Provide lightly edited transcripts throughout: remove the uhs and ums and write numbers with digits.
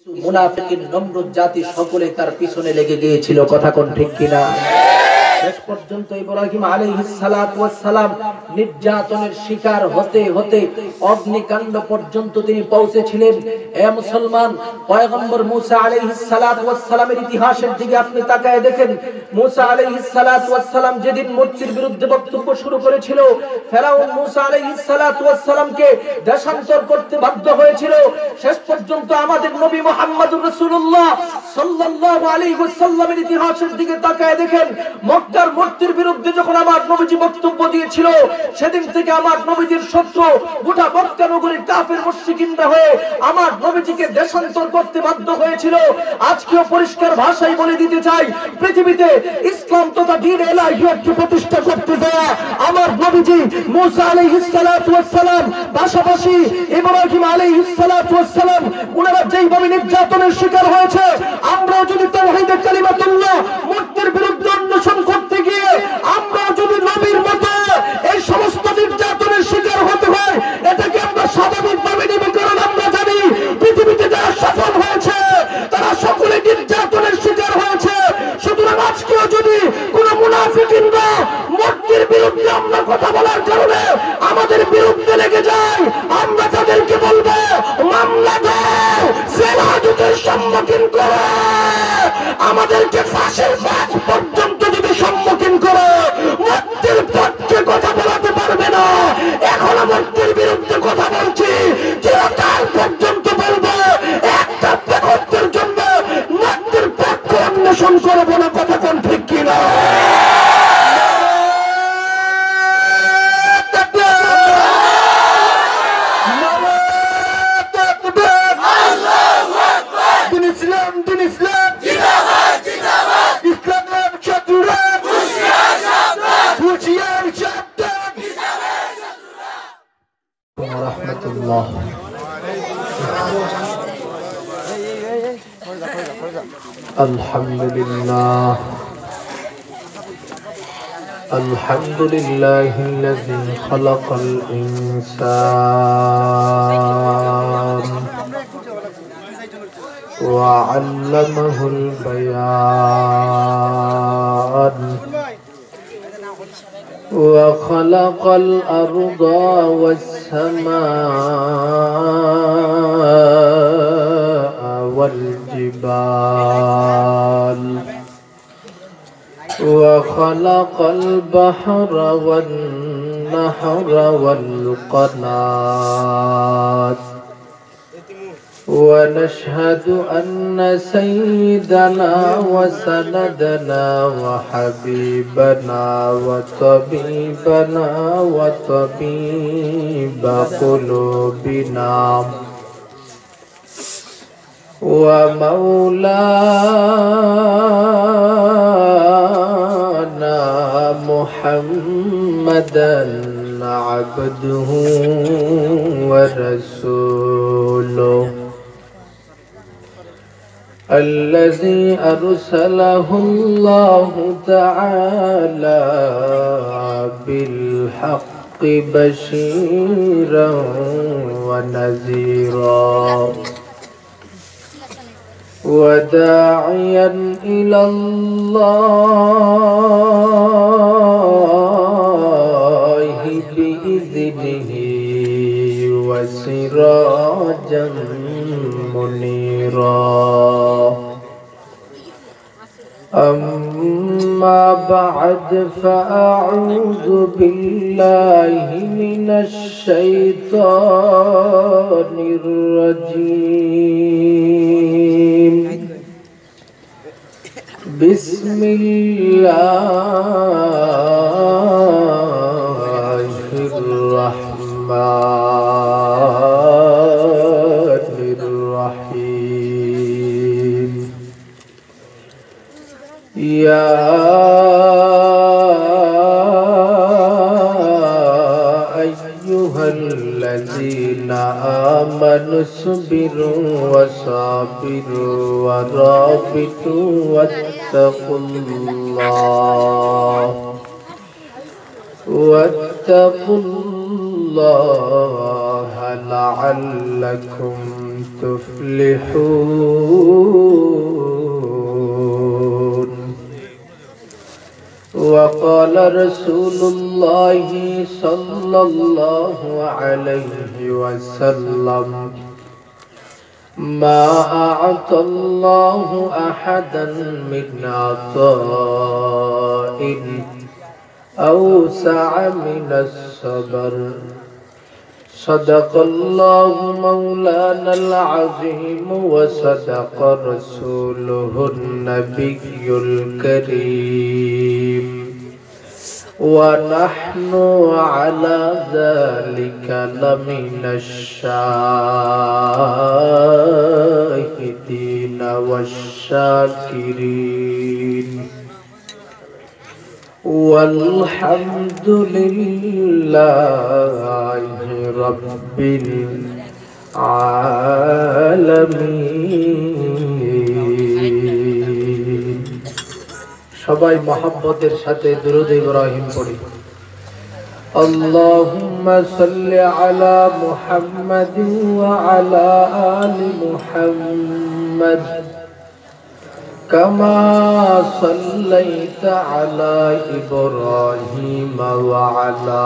মুনাফিকিন নমরুদ জাতি সকলে তার পিছনে লেগে গিয়েছিল, কথা কোন ঠিক কিনা? শেষ পর্যন্ত ইব্রাহিম আলাইহিস সালাতু ওয়াস সালাম নির্যাতনের শিকার হতে হতে অগ্নিকাণ্ড পর্যন্ত তিনি পৌঁছেছিলেন। হে মুসলমান, পয়গম্বর মুসা আলাইহিস সালাতু ওয়াস সালামের ইতিহাসের দিকে আপনি তাকায় দেখেন। মুসা আলাইহিস সালাতু ওয়াস সালাম যেদিন মূর্তির বিরুদ্ধে বক্তব্য শুরু করেছিল, ফেরাউন মুসা আলাইহিস সালাতু ওয়াস সালামকে দেশান্তর করতে বাধ্য হয়েছিল। শেষ পর্যন্ত আমাদের নবী মুহাম্মদুর রাসূলুল্লাহ সাল্লাল্লাহু আলাইহি ওয়াসাল্লামের ইতিহাসের দিকে তাকায় দেখেন। মক্কার মূর্তির বিরুদ্ধে যখন আমার নবীজি বক্তব্য দিয়েছিল, সেদিন থেকে আমার নবীজির শত্রু গোটা মক্কা নগরীর কাফের মুশরিকিনরা হয়ে আমার নবীজিকে দেশান্তর করতে বাধ্য হয়েছিল। আজকেও পরিষ্কার ভাষায় বলে দিতে চাই, পৃথিবীতে ইসলাম তথা দ্বীন ইলাহিয়াতকে প্রতিষ্ঠা করতে দেয়া আমার নবীজি মুসা আলাইহিস সালাতু ওয়াস সালাম, পাশাপাশি ইব্রাহিম আলাইহিস সালাতু ওয়াস সালাম, ওনারা যেইভাবে নির্যাতনের শিকার হয়েছে, আমরা যদি তাওহীদে কালিমাতুল্লাহ মূর্তির বিরুদ্ধে অন্বেষণ করতে গিয়ে আমরা যদি নবীর মতো এই সমস্ত নির্যাতনের শিকার হতে হয়, এটাকে আমরা স্বাভাবিকভাবে নেব। কারণ আমরা জানি পৃথিবীতে যারা সফল হয়েছে তারা সকলে নির্যাতনের শিকার হয়েছে। সুতরাং আজকেও যদি কোন মুনাফিকিনরা মূর্তির বিরুদ্ধে আমরা কথা বলার কারণে আমাদের বিরুদ্ধে লেগে যায়, আমরা তাদেরকে বলবো মামলা দাও, জেলহাজতের সম্মুখীন করো, আমাদেরকে ফাঁসির মাঠ পর্যন্ত যদি সম্মুখীন করো, মূর্তির পক্ষে কথা বলাতে পারবে না। এখন মূর্তির বিরুদ্ধে কথা বলছি, চিরকাল পর্যন্ত বলবো, একটা মুহূর্তের জন্য মূর্তির পক্ষ অন্বেষণ করবো না, কথা কোন ঠিক কিনা? Alhamdulillah, alladhi khalaqal insan wa 'allamahul bayan wa khalaqal arda was samaa wal jibal وخلق البحر والنهر والقنات ونشهد أن سيدنا وسندنا وحبيبنا وطبيبنا وطبيب قلوبنا ومولانا محمدا عبده ورسوله الذي أرسله الله تعالى بالحق بشيرا ونذيرا وداعيا إلى الله بإذنه وسراجا منيرا. أما بعد فأعوذ بالله من الشيطان الرجيم. بسم الله الرحمن الرحيم. يا أيها الذين آمنوا اصبروا وصابروا ورابطوا واتقوا الله لعلكم تفلحون وقال رسول الله صلى الله عليه وسلم ما أعطى الله أحدا من عطاء أوسع من الصبر صدق الله مولانا العظيم وصدق رسوله النبي الكريم ونحن على ذلك لمن الشاهدين والشاكرين والحمد لله رب العالمين সবাই মহব্বতের সাথে দুরূদ ইব্রাহিম পড়ি اللهم صل على محمد وعلى آل محمد كما صليت على إبراهيم وعلى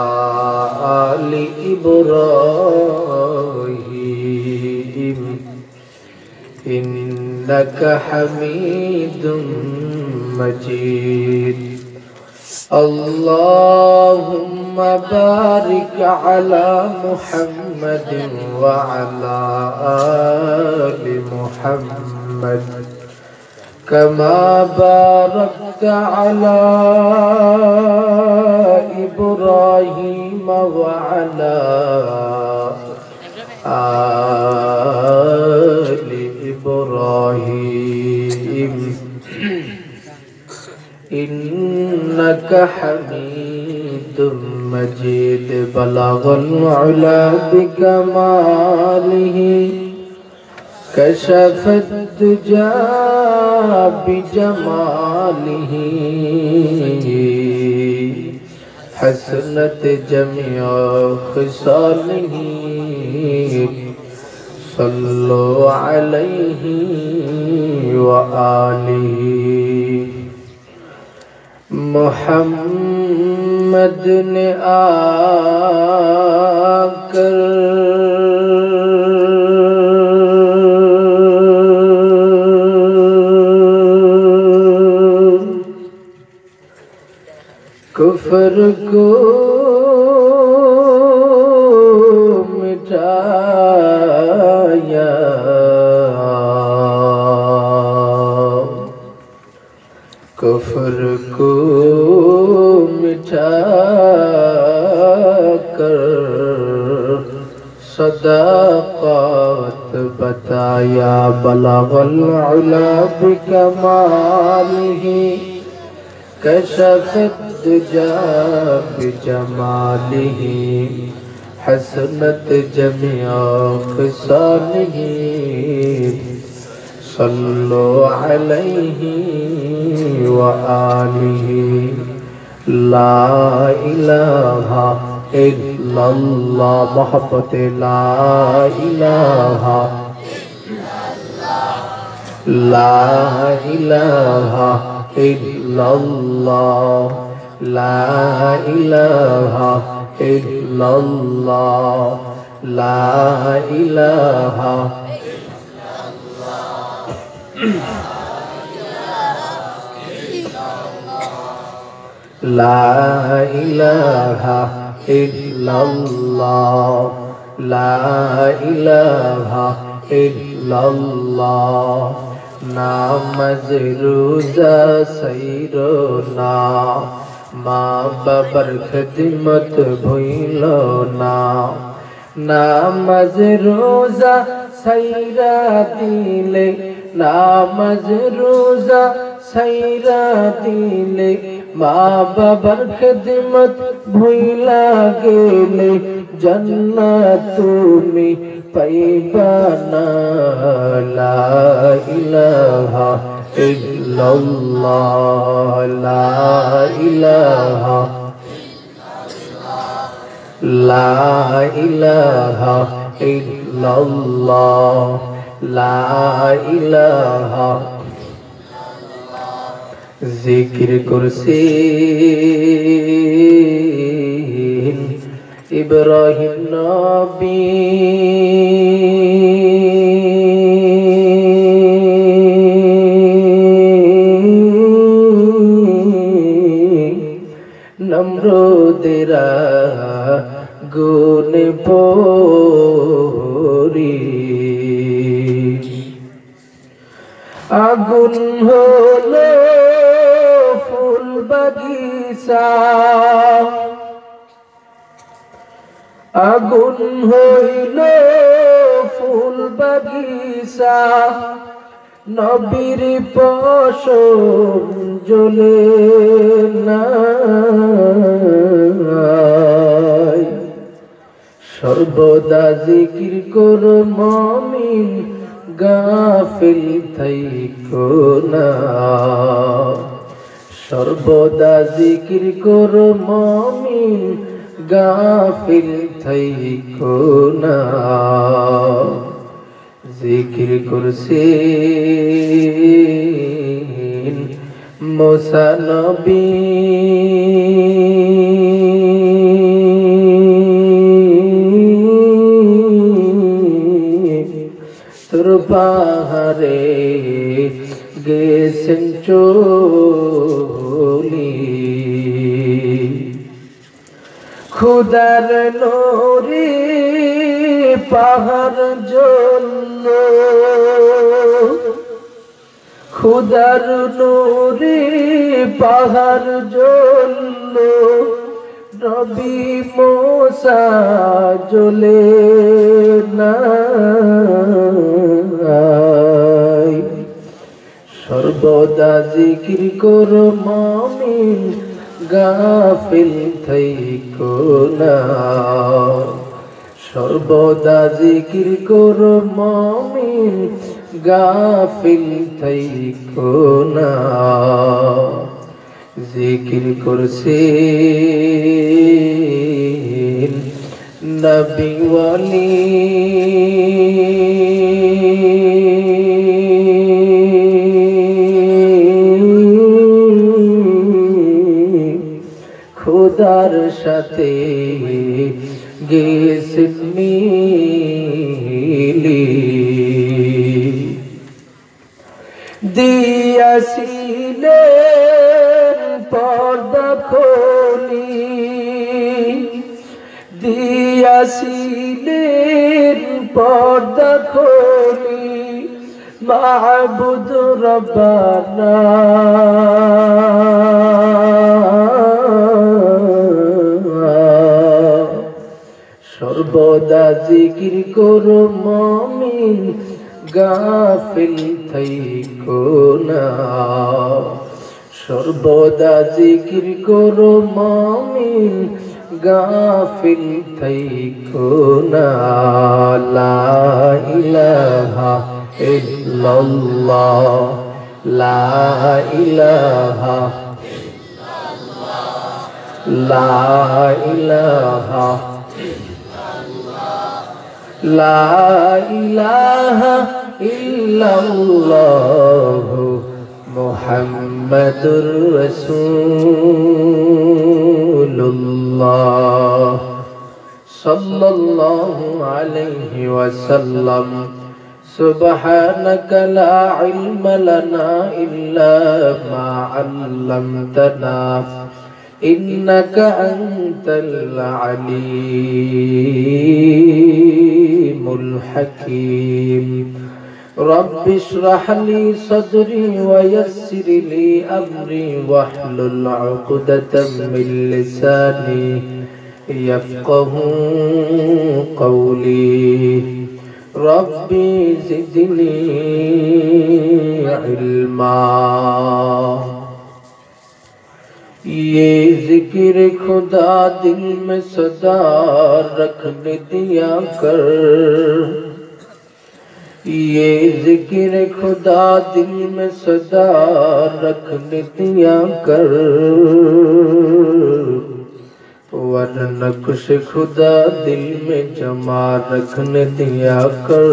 آل إبراهيم إنك حميد مجيد اللهم بارك على محمد وعلى آل محمد كما باركت على إبراهيم وعلى آل إبراهيم إنك حميد مجيد بلغ العلا بكماله كشف الدجى بجماله حسنت جميع خصاله صلوا عليه وآله محمد نے آکر کفر کو مٹایا کفر کو مٹا کر صداقت بتایا بلغ العلا بکمالہ كشف الدجى بجماله حسنت جميع خصاله صلوا عليه وآله لا إله إلا الله محبت لا إله لا إله إلا الله لا إله إلا الله لا إله لا إله إلا الله لا إله إلا الله নামাজ রোজা সাইরনা মা বাবার খিদমত ভুইল না নামাজ রোজা সাইরা দিলে নামাজ রোজা সাইরা দিলে মা বাবার খিদমত ভুইলা গেলে জান্নাত তুমি পাইবা না লা ইলাহা ইল্লাল্লাহ লা ইলাহা লা ইলাহা ইল্লাল্লাহ লা ইলাহা জিকির করছি ইব্রাহিম নবী নমরুদেরা গুণ পরি আগুন হলো ফুল বাগিচা আগুন হইল ফুল বাগিচা নবীর পশম জ্বলে না সর্বদা জিকির কর মুমিন গাফিল থাইকো না সর্বদা জিকির কর মুমিন গাফিল থাইকো না জিকির করছেন মুসা নবী তোর পাহাড়ে গেছেন চলি খুদার নূরে পাহাড় জ্বলল খুদার নূরে পাহাড় জ্বলল নবী মুসা জ্বলে না সর্বদা জিকির কর মুমিন গাফিল থাইকো না সর্বদা জিকির কর মুমিন গাফিল থাইকো না জিকির করছেন নবী ওয়ালি খোদার সাথে গেছেন মিলি দিয়াছিলেন পর্দা খুলি দিয়াছিলেন পর্দা খুলি মাহবুদ রব্বানা সর্বদা জিকির কর মুমিন গাফিল থাইকো না সর্বদা জিকির কর মুমিন গাফিল থাইকো না লা ইলাহা ইল্লাল্লাহ লা ইলাহা লা ইলাহা লা ইলাহা ইল্লাল্লাহ মুহাম্মাদুর রাসূলুল্লাহ সাল্লাল্লাহু আলাইহি ওয়াসাল্লাম সুবহানাকা লা ইলমা লানা ইল্লা মা 'আল্লামতানা ইন্নাকা আনতাল আলিমুল হাকীম রব্বি ইশরাহ লি সাদরি ওয়া ইয়াসসির লি আমরি ওয়াহলুল 'উকদাতাম মিন লিসানি ইয়াফকাহু কওলি রব্বি জিদনি ইলমা ये जिक्र खुदा दिल में सदा रखने दिया कर ये जिक्र खुदा दिल में सदा रखने दिया कर वरनकुश खुदा दिल में जमा रखने दिया कर,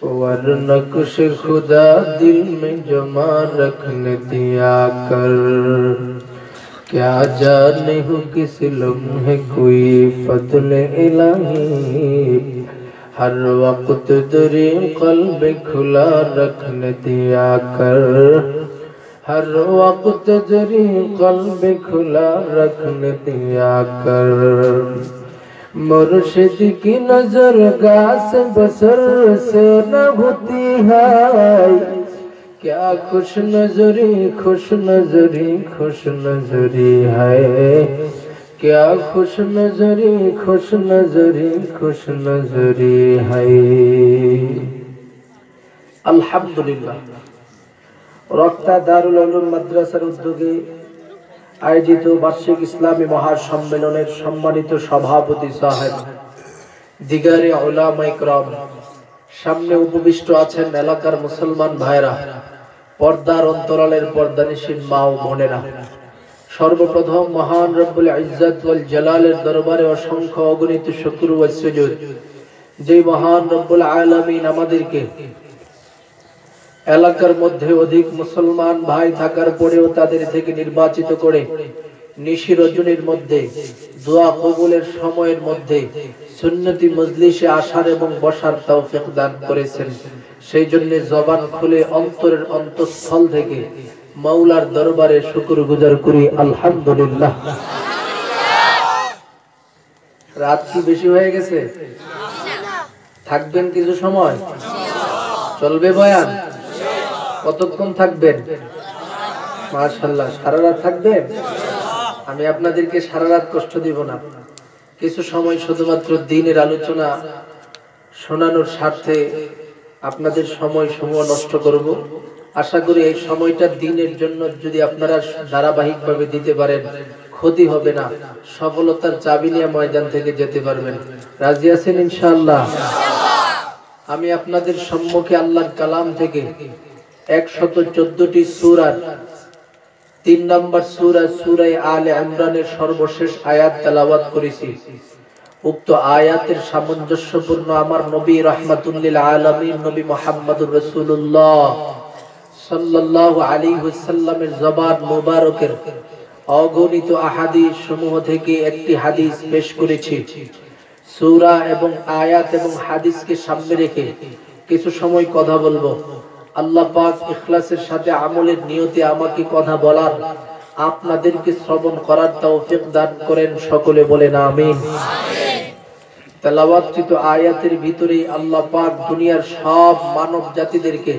वरनकुश खुदा दिल में जमा रखने दिया कर। क्या जाने हो किस लम्हे कोई फज़्ल इलाही, हर वक्त दरे क़ल्ब खुला रखने दिया कर, हर वक्त दरे क़ल्ब खुला रखने दिया कर। मुर्शिद की नजर गास बसर से न होती है, क्या खुश नजरी खुश नजरी खुश नजरी है, क्या खुश नजरी खुश नजरी खुश नजरी है। আলহামদুলিল্লাহ, রক্তা দারুল উলুম মাদ্রাসার উদ্যোগে আয়োজিত বার্ষিক ইসলামী মহাসম্মেলনের সম্মানিত সভাপতি সাহেব, দিগারে উলামায়ে কেরাম, সামনে উপবিষ্ট আছেন এলাকার মুসলমান ভাইরা, পর্দার অন্তরালের পর্দানিশীন মা ও বোনেরা, সর্বপ্রথম মহান রব্বুল ইজ্জত ওয়াল জালালের দরবারে অসংখ্য অগণিত শুকর ও সুজুদ, যে মহান রব্বুল আলামিন আমাদেরকে এলাকার মধ্যে অধিক মুসলমান ভাই থাকার পরেও তাদের থেকে নির্বাচিত করে নিশি রজনীর মধ্যে দোয়া কবুলের সময়ের মধ্যে সুন্নতি মজলিসে আসার এবং বসার তৌফিক দান করেছেন। সেই জন্য জবান খুলে অন্তরের অন্তঃস্থল থেকে মাওলার দরবারে শুকরগুজার করি আলহামদুলিল্লাহ। রাত কি বেশি হয়ে গেছে? থাকবেন কিছু সময়? চলবে বয়ান? কতক্ষণ থাকবেন? মাশাআল্লাহ, সারা রাত থাকবেন? আমি আপনাদেরকে সারা রাত কষ্ট দিব না, কিছু সময় শুধুমাত্র দ্বীনের আলোচনা শোনানোর স্বার্থে আপনাদের সময় সমূহ নষ্ট করব। আশা করি এই সময়টা দ্বীনের জন্য যদি আপনারা ধারাবাহিকভাবে দিতে পারেন, ক্ষতি হবে না, সফলতার চাবি নিয়ে ময়দান থেকে যেতে পারবেন। রাজি আছেন ইনশাআল্লাহ? আমি আপনাদের সম্মুখে আল্লাহর কালাম থেকে 114টি সূরার 3 নম্বর সূরা সূরা আলে ইমরানের সর্বশেষ আয়াত তেলাওয়াত করেছি। উক্ত আয়াতের সামঞ্জস্যপূর্ণ আমার নবী রাহমাতুল লিল আলামিন নবী মুহাম্মদুর রাসূলুল্লাহ সাল্লাল্লাহু আলাইহি ওয়াসাল্লামের জবান মুবারকের অগণিত আহাদিস সমূহ থেকে একটি হাদিস পেশ করেছি। সূরা এবং আয়াত এবং হাদিসকে সামনে রেখে কিছু সময় কথা বলবো। আল্লাহ পাক ইখলাসের সাথে আমলের নিয়তে আমাকে কথা বলার, আপনাদেরকে শ্রবণ করার তৌফিক দান করেন। সকলে বলেন আমিন। তেলাওয়াতকৃত আয়াতের ভিতরেই আল্লাহ পাক দুনিয়ার সব মানব জাতিদেরকে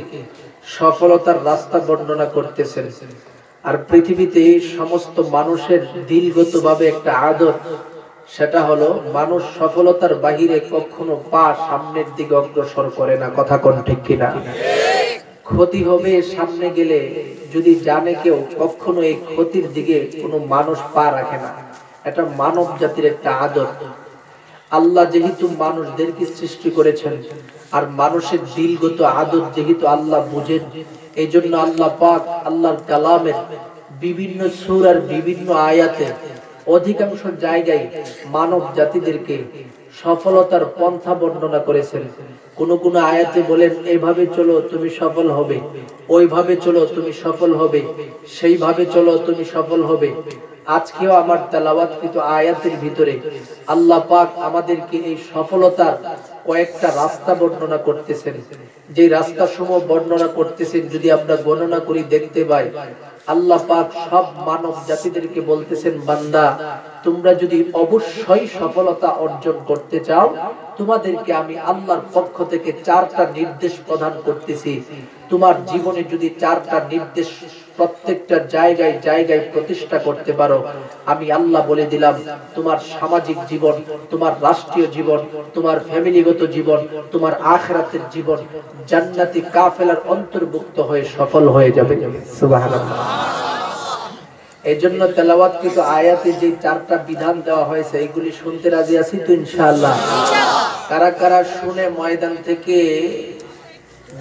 সফলতার রাস্তা বর্ণনা করতেছেন। আর পৃথিবীতে সমস্ত মানুষের দিলগতভাবে একটা আদত, সেটা হলো মানুষ সফলতার বাহিরে কখনো পা সামনের দিকে অগ্রসর করে না। কথা কোন ঠিক কিনা? ক্ষতি হবে সামনে গেলে যদি জানে কেউ, কখনো এই ক্ষতির দিকে কোনো মানুষ পা রাখে না। এটা মানব জাতির একটা আদত। আল্লাহ যেহেতু মানুষদেরকে সৃষ্টি করেছেন আর মানুষের দিলগত আদত যেহেতু আল্লাহ বুঝেন, এই জন্য আল্লাহ পাক আল্লাহর কালামের বিভিন্ন সূরার বিভিন্ন আয়াতে অধিকাংশ জায়গায় মানব জাতিদেরকে সফলতার পন্থা বর্ণনা করেছেন। কোন কোন আয়াতে বলেন এইভাবে চলো তুমি সফল হবে, ওইভাবে চলো তুমি সফল হবে, সেইভাবে চলো তুমি সফল হবে। আজকেও আমার তেলাওয়াতকৃত আয়াতের ভিতরে আল্লাহ পাক আমাদেরকে এই সফলতার কয়েকটা রাস্তা বর্ণনা করতেছেন। যে রাস্তাসমূহ বর্ণনা করতেছেন যদি আমরা গণনা করি দেখতে পাই, আল্লাহ পাক সব মানব জাতিদেরকে বলতেছেন, বান্দা তোমরা যদি অবশ্যই সফলতা অর্জন করতে চাও, তোমাদেরকে আমি আল্লাহর পক্ষ থেকে 4টা নির্দেশ প্রদান করতেছি। তোমার জীবনে যদি 4টা নির্দেশ প্রত্যেকটা জায়গায় জায়গায় প্রতিষ্ঠা করতে পারো, আমি আল্লাহ বলে দিলাম তোমার সামাজিক জীবন, তোমার রাষ্ট্রীয় জীবন, তোমার ফ্যামিলিগত জীবন, তোমার আখিরাতের জীবন জান্নাতি কাফেলার অন্তর্ভুক্ত হয়ে সফল হয়ে যাবে। সুবহানাল্লাহ। এজন্য তেলাওয়াতকৃত আয়াতে যে 4টা বিধান দেওয়া হয়েছে এগুলি শুনতে রাজি আছি তো ইনশাআল্লাহ? কারা কারা শুনে ময়দান থেকে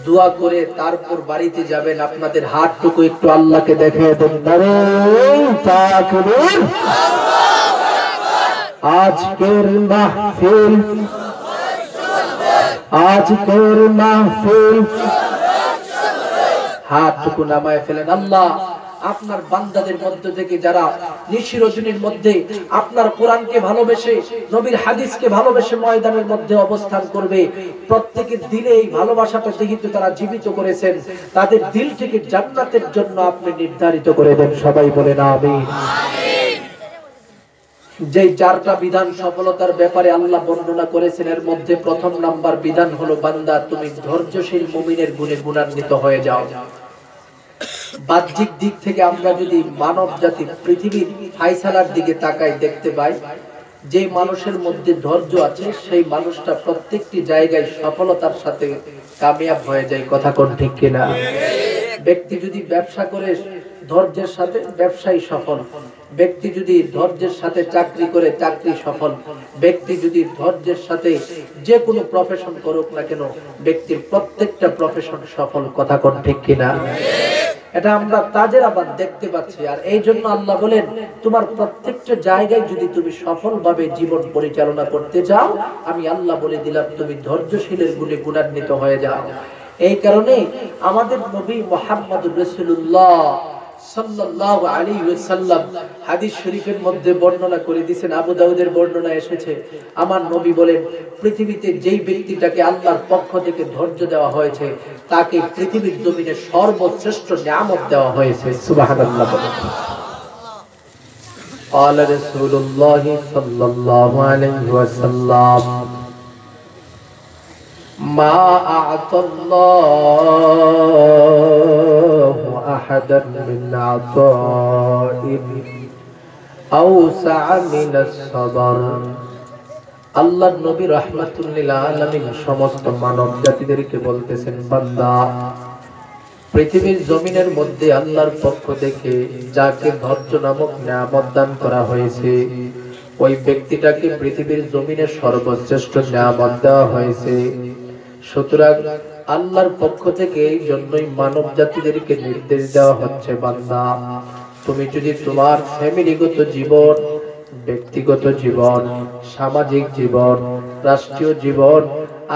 দোয়া করে তারপর বাড়িতে যাবেন। আপনাদের হাতটুকু একটু আল্লাহকে দেখিয়ে দেন। নারে তাকবীর। আজকের মাহফিল হাতটুকু নামায় ফেলেন। আল্লাহ আপনার বান্দাদের মধ্য থেকে যারা নিশিরজনীর মধ্যে আপনার কোরআনকে ভালোবেসে, নবীর হাদিসকে ভালোবেসে ময়দানের মধ্যে অবস্থান করবে, প্রত্যেকের দিলে এই ভালোবাসাটা যেহেতু তারা জীবিত করেছেন, তাদের দিল থেকে জান্নাতের জন্য আপনি নির্ধারিত করে দেন। সবাই বলেন আমিন। যে চারটা বিধান সফলতার ব্যাপারে আল্লাহ বর্ণনা করেছেন, এর মধ্যে প্রথম নাম্বার বিধান হলো, বান্দা তুমি ধৈর্যশীল মুমিনের গুণে গুণান্বিত হয়ে যাও। বাহ্যিক দিক থেকে আমরা যদি মানব জাতি পৃথিবীর ফায়সালার দিকে তাকাই, দেখতে পাই যে মানুষের মধ্যে ধৈর্য আছে সেই মানুষটা প্রত্যেকটি জায়গায় সফলতার সাথে কামিয়াব হয়ে যায়। কথা কোন ঠিক কিনা? ব্যক্তি যদি ব্যবসা করে ধৈর্যের সাথে, ব্যবসায়ী সফল। ব্যক্তি যদি ধৈর্যের সাথে চাকরি করে, চাকরি সফল। ব্যক্তি যদি ধৈর্যের সাথে যে কোনো প্রফেশন করুক না কেন, ব্যক্তির প্রত্যেকটা প্রফেশন সফল। কথা কোন ঠিক কিনা? এটা আমরা তাজের আবার দেখতে পাচ্ছি। আর এই জন্য আল্লাহ বলেন, তোমার প্রত্যেকটা জায়গায় যদি তুমি সফলভাবে জীবন পরিচালনা করতে চাও, আমি আল্লাহ বলে দিলাম তুমি ধৈর্যশীলের গুণে গুণান্বিত হয়ে যাও। এই কারণে আমাদের নবী মুহাম্মদুর রাসূলুল্লাহ সাল্লাল্লাহু আলাইহি ওয়াসাল্লাম হাদিস শরীফের মধ্যে বর্ণনা করে দিয়েছেন, আবু দাউদের বর্ণনা এসেছে, আমার নবী বলেন, পৃথিবীতে যেই ব্যক্তিটাকে আল্লাহর পক্ষ থেকে ধৈর্য দেওয়া হয়েছে, তাকে পৃথিবীর জমিনে সর্বশ্রেষ্ঠ নিয়ামত দেওয়া হয়েছে। সুবহানাল্লাহ। قال رسول الله صلى الله عليه وسلم ما أعطى الله أحدا من عطاء أوسع من الصبر। আল্লাহর নবী রাহমাতুল লিল আলামিন সমস্ত মানব জাতিদেরকে বলতেছেন, বান্দা পৃথিবীর জমিনের মধ্যে আল্লাহর পক্ষ থেকে যাকে ধৈর্য নামক নিয়ামত দান করা হয়েছে, ওই ব্যক্তিটাকে পৃথিবীর জমিনে সর্বশ্রেষ্ঠ নিয়ামত দেওয়া হয়েছে। সুতরাং আল্লাহর পক্ষ থেকে এই জন্যই মানব জাতিদেরকে নির্দেশ দেওয়া হচ্ছে, বান্দা তুমি যদি তোমার ফ্যামিলিগত জীবন, ব্যক্তিগত জীবন, সামাজিক জীবন, রাষ্ট্রীয় জীবন,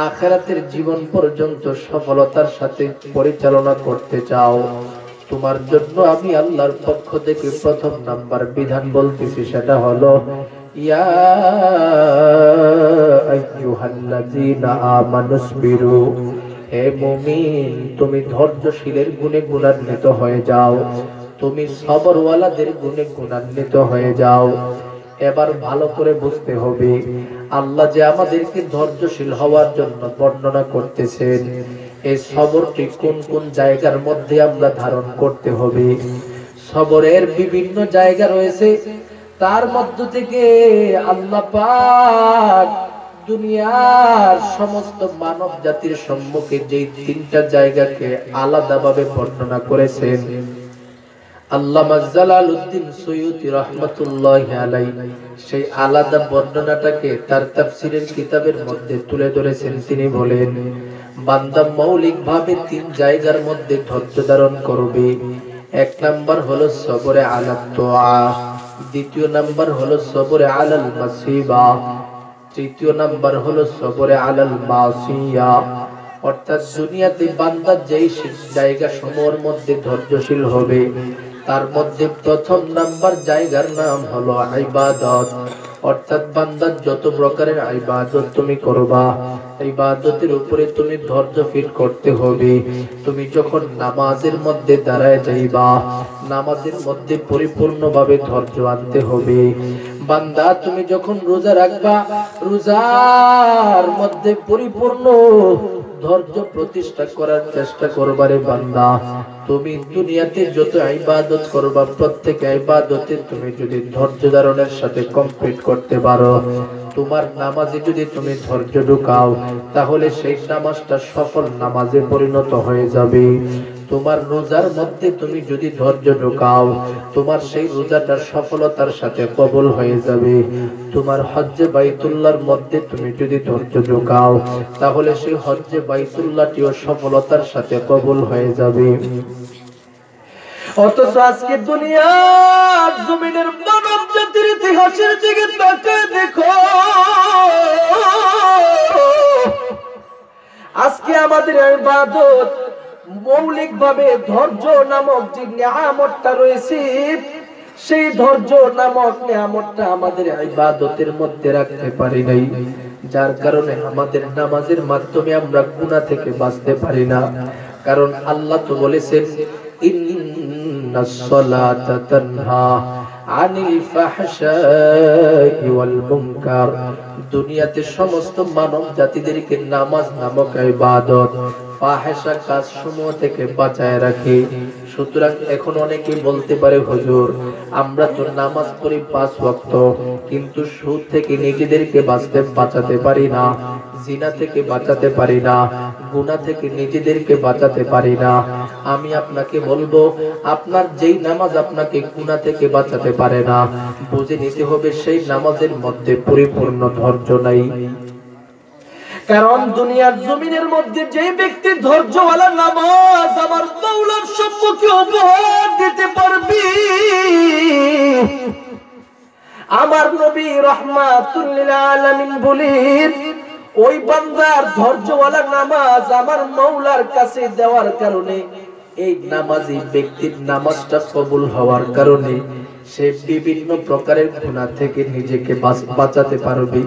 আখিরাতের জীবন পর্যন্ত সফলতার সাথে পরিচালনা করতে চাও, তোমার জন্য আমি আল্লাহর পক্ষ থেকে প্রথম নাম্বার বিধান বলতেছি, সেটা হলো ইয়া আইয়ুহাল্লাযীনা আমানুসবিরু, হে মুমিন তুমি ধৈর্যশীলের গুণে গুণান্বিত হয়ে যাও, তুমি সবরওয়ালাদের গুণে গুণান্বিত হয়ে যাও। এবার ভালো করে বুঝতে হবে, আল্লাহ যে আমাদেরকে ধৈর্যশীল হওয়ার জন্য বর্ণনা করতেছেন, এই সবরটি কোন কোন জায়গার মধ্যে আমরা ধারণ করতে হবে। সবরের বিভিন্ন জায়গা রয়েছে, তার মধ্য থেকে আল্লাহ পাক দুনিয়ার সমস্ত মানব জাতির সম্মুখে যেই তিনটা জায়গাকে আলাদাভাবে বর্ণনা করেছেন, আল্লামা জালালউদ্দিন সৈয়দী রাহমাতুল্লাহি আলাইহি সেই আলাদা বর্ণনাটাকে তার তাফসীরের কিতাবের মধ্যে তুলে ধরেছেন। তিনি বলেন, বান্দা মৌলিকভাবে তিন জায়গার মধ্যে ধৈর্য ধারণ করবে। এক নাম্বার হলো সবরে আলা তোয়া, দ্বিতীয় নাম্বার হলো সবরে আলাল মাসিবা, তৃতীয় নাম্বার হলো সবরে আলাল মাসিয়া। অর্থাৎ দুনিয়াতে বান্দা যেই জায়গা সমূহের মধ্যে ধৈর্যশীল হবে, তার মধ্যে প্রথম নাম্বার জায়গার নাম হলো ইবাদত। অর্থাৎ বান্দার যত প্রকারের ইবাদত তুমি করবা, ইবাদতের উপরে তুমি ধৈর্য ফিল করতে হবে। তুমি যখন নামাজের মধ্যে দাঁড়ায় যাইবা, নামাজের মধ্যে পরিপূর্ণভাবে ধৈর্য আনতে হবে। বান্দা তুমি যখন রোজা রাখবা, রোজার মধ্যে পরিপূর্ণ ধৈর্য প্রতিষ্ঠা করার চেষ্টা করবারে বান্দা। তুমি দুনিয়াতে যত ইবাদত করবা, প্রত্যেক ইবাদতে তুমি যদি ধৈর্য ধারণের সাথে কমপ্লিট করতে পারো, তোমার নামাজে যদি তুমি ধৈর্য ঢুকাও, তাহলে সেই নামাজটা সফল নামাজে পরিণত হয়ে যাবে। তোমার রোজার মধ্যে তুমি যদি ধৈর্য ঢোকাও, তোমার সেই রোজাটা সফলতার সাথে কবুল হয়ে যাবে। তোমার হজ্জে বাইতুল্লাহর মধ্যে তুমি যদি ধৈর্য ঢোকাও, তাহলে সেই হজ্জে বাইতুল্লাহটিও সফলতার সাথে কবুল হয়ে যাবে। অথচ আজকে দুনিয়ার জমিনের মানব জাতির ইতিহাসের দিকে তাকিয়ে দেখো, আজকে আমাদের ইবাদত মৌলিকভাবে ধৈর্য নামক যে নিয়ামতটা রয়েছে, সেই ধৈর্য নামক নিয়ামতটা আমাদের ইবাদতের মধ্যে রাখতে পারি নাই, যার কারণে আমাদের নামাজের মাধ্যমে আমরা গুনাহ থেকে বাঁচতে পারি না। কারণ আল্লাহ তো বলেছেন, ইন্নাস সালাতা তানহা আনিল ফাহশাই ওয়াল মুনকার। দুনিয়াতে সমস্ত মানব জাতিদেরকে নামাজ নামক ইবাদত ফাহেসা কাজসমূহ থেকে বাঁচায় রাখে। সুতরাং এখন অনেকে বলতে পারে, হুজুর আমরা তো নামাজ পড়ি 5 ওয়াক্ত, কিন্তু সুদ থেকে নিজেদেরকে বাঁচাতে পারি না, জিনা থেকে বাঁচাতে পারি না, গুনাহ থেকে নিজেদেরকে বাঁচাতে পারি না। আমি আপনাকে বলবো, আপনার যেই নামাজ আপনাকে গুনাহ থেকে বাঁচাতে পারে না, বুঝে নিতে হবে সেই নামাজের মধ্যে পরিপূর্ণ ধৈর্য নাই। কারণ দুনিয়ার জমিনের মধ্যে যে ব্যক্তি ধৈর্যওয়ালা নামাজ আমার মাওলার সম্মুখে উপহার দিতে পারবি, আমার নবী রাহমাতুল লিল আলামিন বলেন, ওই বান্দার ধৈর্যওয়ালা নামাজ আমার মাওলার কাছে দেওয়ার কারণে, এই নামাজি ব্যক্তির নামাজটা কবুল হওয়ার কারণে সে বিভিন্ন প্রকারের গুনাহ থেকে নিজেকে বাঁচাতে পারবে।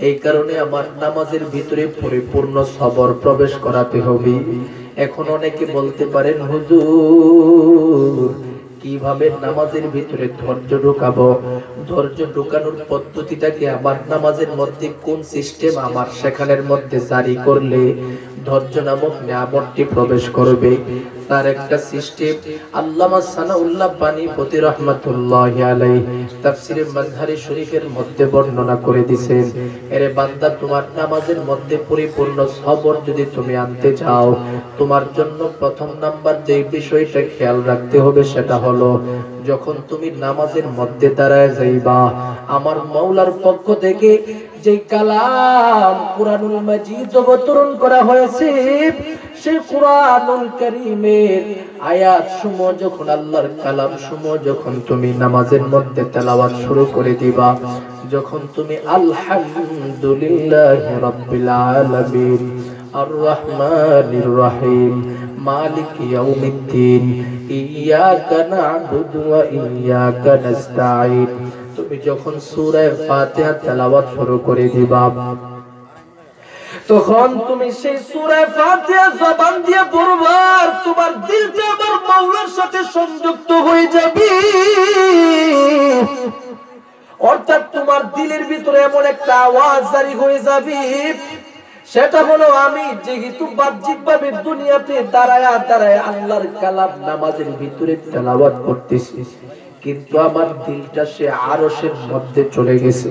এই কারণে আমার নামাজের ভিতরে পরিপূর্ণ সবর প্রবেশ করাতে হবে। এখন অনেকে বলতে পারেন, হুজুর কিভাবে নামাজের ভিতরে ধৈর্য ঢোকাবো? ধৈর্য ঢোকানোর পদ্ধতিটাকে আমার নামাজের মধ্যে কোন সিস্টেম আমার সেখানের মধ্যে জারি করলে ধৈর্য নামক নিয়ামতটি প্রবেশ করবে, তার একটা সিস্টেম আল্লামা সানাউল্লাহ বানীপতি রাহমাতুল্লাহি আলাইহি তাফসীরে মাজহারি শরীফের মধ্যে বর্ণনা করে দিয়েছেন। এরে বান্দা, তোমার নামাজের মধ্যে পরিপূর্ণ সবর যদি তুমি আনতে চাও, তোমার জন্য প্রথম নাম্বার যে বিষয়টা খেয়াল রাখতে হবে সেটা হলো, যখন তুমি নামাজের মধ্যে দাঁড়ায় যাইবা, আমার মাওলার পক্ষ থেকে যে কালাম কুরআনুল মাজিদ অবতরণ করা হয়েছে, সেই কুরআনুল কারীমের আয়াত সমূহ যখন, আল্লাহর কালাম সমূহ যখন তুমি নামাজের মধ্যে তেলাওয়াত শুরু করে দিবা, যখন তুমি আলহামদুলিল্লাহি রাব্বিল আলামিন আর রহমানির রহিম মালিকি ইয়াউমিদ্দিন ইয়াকা না'বুদু ওয়া ইয়াকা নাস্তাঈন, তুমি যখন সূরা ফাতিহা তেলাওয়াত শুরু করে দিবা, তখন তুমি সেই সূরা ফাতিহা জবান দিয়ে পড়বা, আর তোমার দিলটা আমার মাওলার সাথে সংযুক্ত হয়ে যাবে। অর্থাৎ তোমার দিলের ভিতরে এমন একটা আওয়াজ জারি হয়ে যাবে, সেটা হলো, আমি যেহেতু বাহ্যিকভাবে দুনিয়াতে দাঁড়ায় আল্লাহর কালাম নামাজের ভিতরে তেলাওয়াত করতেছি, কিন্তু আমার দিলটা সে আরশের মধ্যে চলে গেছে।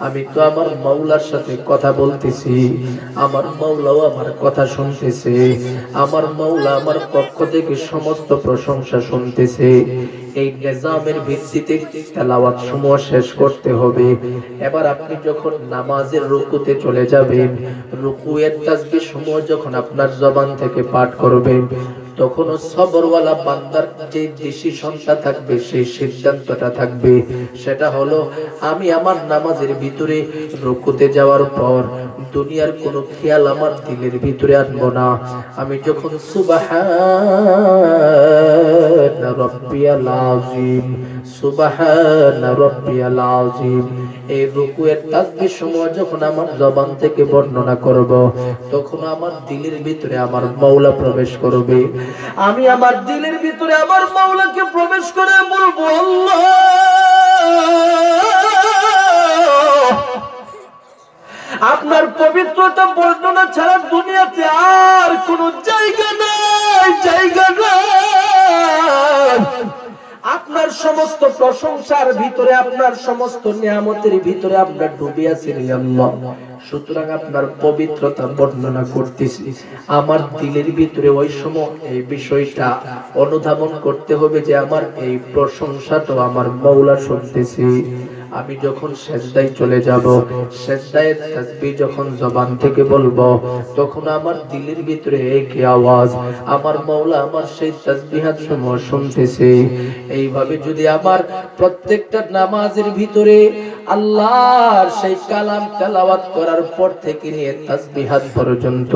আমি তো আমার মাওলার সাথে কথা বলতেছি, আমার মাওলাও আমার কথা শুনতেছে, আমার মাওলা আমার পক্ষ থেকে সমস্ত প্রশংসা শুনতেছে। এই নিজামের ভিত্তিতে তেলাওয়াত সমূহ শেষ করতে হবে। এবার আপনি যখন নামাজের রুকুতে চলে যাবেন, রুকুয়ের তাসবিহ সমূহ যখন আপনার জবান থেকে পাঠ করবেন, তখনও সবরওয়ালা বান্দার যে ডিসিশনটা থাকবে, সেই সিদ্ধান্তটা থাকবে, সেটা হলো, আমি আমার নামাজের ভিতরে রুকুতে যাওয়ার পর দুনিয়ার কোনো খেয়াল আমার দিলের ভিতরে আনবো না। আমি যখন সুবহান রাব্বিয়াল আযীম, সুবহান রাব্বিয়াল আযীম, এই রুকুয়ের তাসবিহ সমূহ যখন আমার জবান থেকে বর্ণনা করব, তখন আমার দিলের ভিতরে আমার মাওলা প্রবেশ করবে। আমি আমার দিলের ভিতরে আমার মাওলাকে প্রবেশ করে বলবো, আল্লাহ, আপনার পবিত্রতা বর্ণনা ছাড়া দুনিয়াতে আর কোন জায়গা নাই। আপনার সমস্ত প্রশংসার ভিতরে, আপনার সমস্ত নিয়ামতের ভিতরে আমরা ডুবে আছি রে আল্লাহ। সুতরাং আপনার পবিত্রতা বর্ণনা করতেছি। আমার দিলের ভিতরে ওই সময় এই বিষয়টা অনুধাবন করতে হবে যে আমার এই প্রশংসাটা আমার মাওলা শুনতেছি। আমি যখন সেজদায় চলে যাব, সেজদায় তাসবিহ যখন জবান থেকে বলবো, তখন আমার দিলের ভিতরে একই আওয়াজ, আমার মাওলা আমার সেই তাসবিহাত সমূহ শুনতেছে। এইভাবে যদি আমার প্রত্যেকটা নামাজের ভিতরে আল্লাহর সেই কালাম তেলাওয়াত করার পর থেকে নিয়ে তাসবিহাত পর্যন্ত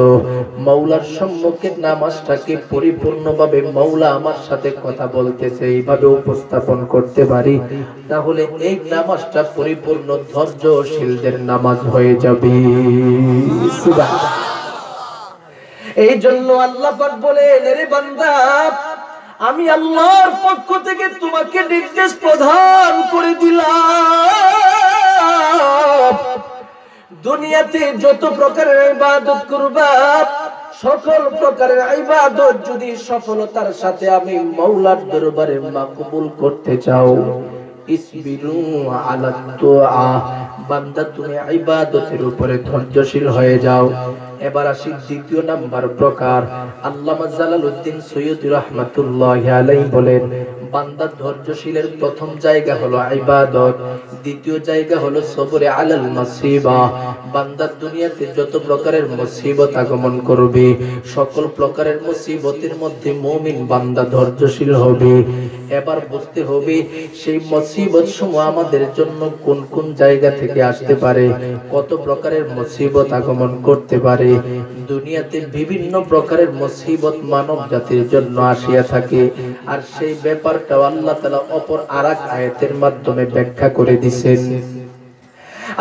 মাওলার সম্মুখে নামাজটাকে পরিপূর্ণভাবে মাওলা আমার সাথে কথা বলতেছে এইভাবে উপস্থাপন করতে পারি, তাহলে এই নামাজটা পরিপূর্ণ ধৈর্যশীলদের নামাজ হয়ে যাবে। সুবহানাল্লাহ। এই জন্য আল্লাহ পাক বলেন, রে বান্দা, আমি আল্লাহর পক্ষ থেকে তোমাকে নির্দেশ প্রদান করে দিলাম, দুনিয়াতে যত প্রকারের ইবাদত করবা, সকল প্রকারের ইবাদত যদি সফলতার সাথে আমি মাওলার দরবারে মাকবুল করতে চাও, ইসবিরু আলা দুআ, বান্দা তুমি ইবাদতের উপরে ধৈর্যশীল হয়ে যাও। এবার আসি দ্বিতীয় নাম্বার প্রকার। আল্লামা জালালউদ্দিন সৈয়দী রাহমাতুল্লাহি আলাইহি বলেন, বান্দা ধৈর্যশীলের প্রথম জায়গা হলো ইবাদত, দ্বিতীয় জায়গা হলো সবরে আলাল মুসিবা। বান্দা দুনিয়াতে যত প্রকারের মুসিবত আগমন করবে, সকল প্রকারের মুসিবতের মধ্যে মুমিন বান্দা ধৈর্যশীল হবে। এবার বুঝতে হবে সেই মুসিবত সমূহ আমাদের জন্য কোন কোন জায়গা থেকে আসতে পারে, কত প্রকারের মুসিবত আগমন করতে পারে। দুনিয়াতে বিভিন্ন প্রকারের মুসিবত মানব জাতির জন্য আসিয়া থাকে, আর সেই ব্যাপারটা আল্লাহ তাআলা অপর আরেক আয়াতের মাধ্যমে ব্যাখ্যা করে দিয়েছেন।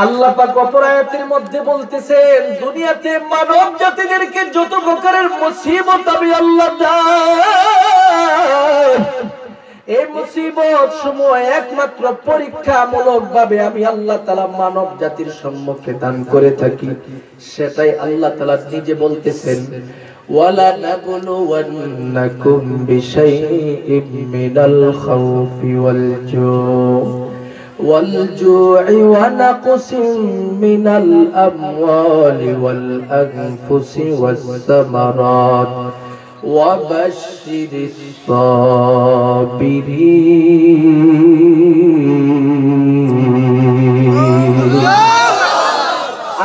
আল্লাহ পাক অপর আয়াতের মধ্যে বলতেছেন, দুনিয়াতে মানব জাতিদেরকে যত প্রকারের মুসিবত আমি আল্লাহ দেই, এই মুসিবত সমূহ একমাত্র পরীক্ষামূলক ভাবে আমি আল্লাহ তাআলা মানব জাতির সম্মুখে দান করে থাকি। সেটাই আল্লাহ তাআলা নিজে বলতেছেন, ওয়ালা নাবলুওয়ান্নাকুম বিশাইইম মিনাল খাউফি ওয়াল জু'i ওয়া নাকসিম মিনাল আমওয়ালি ওয়াল আনফুসি ওয়াস সামারাত وبشر الصابرين।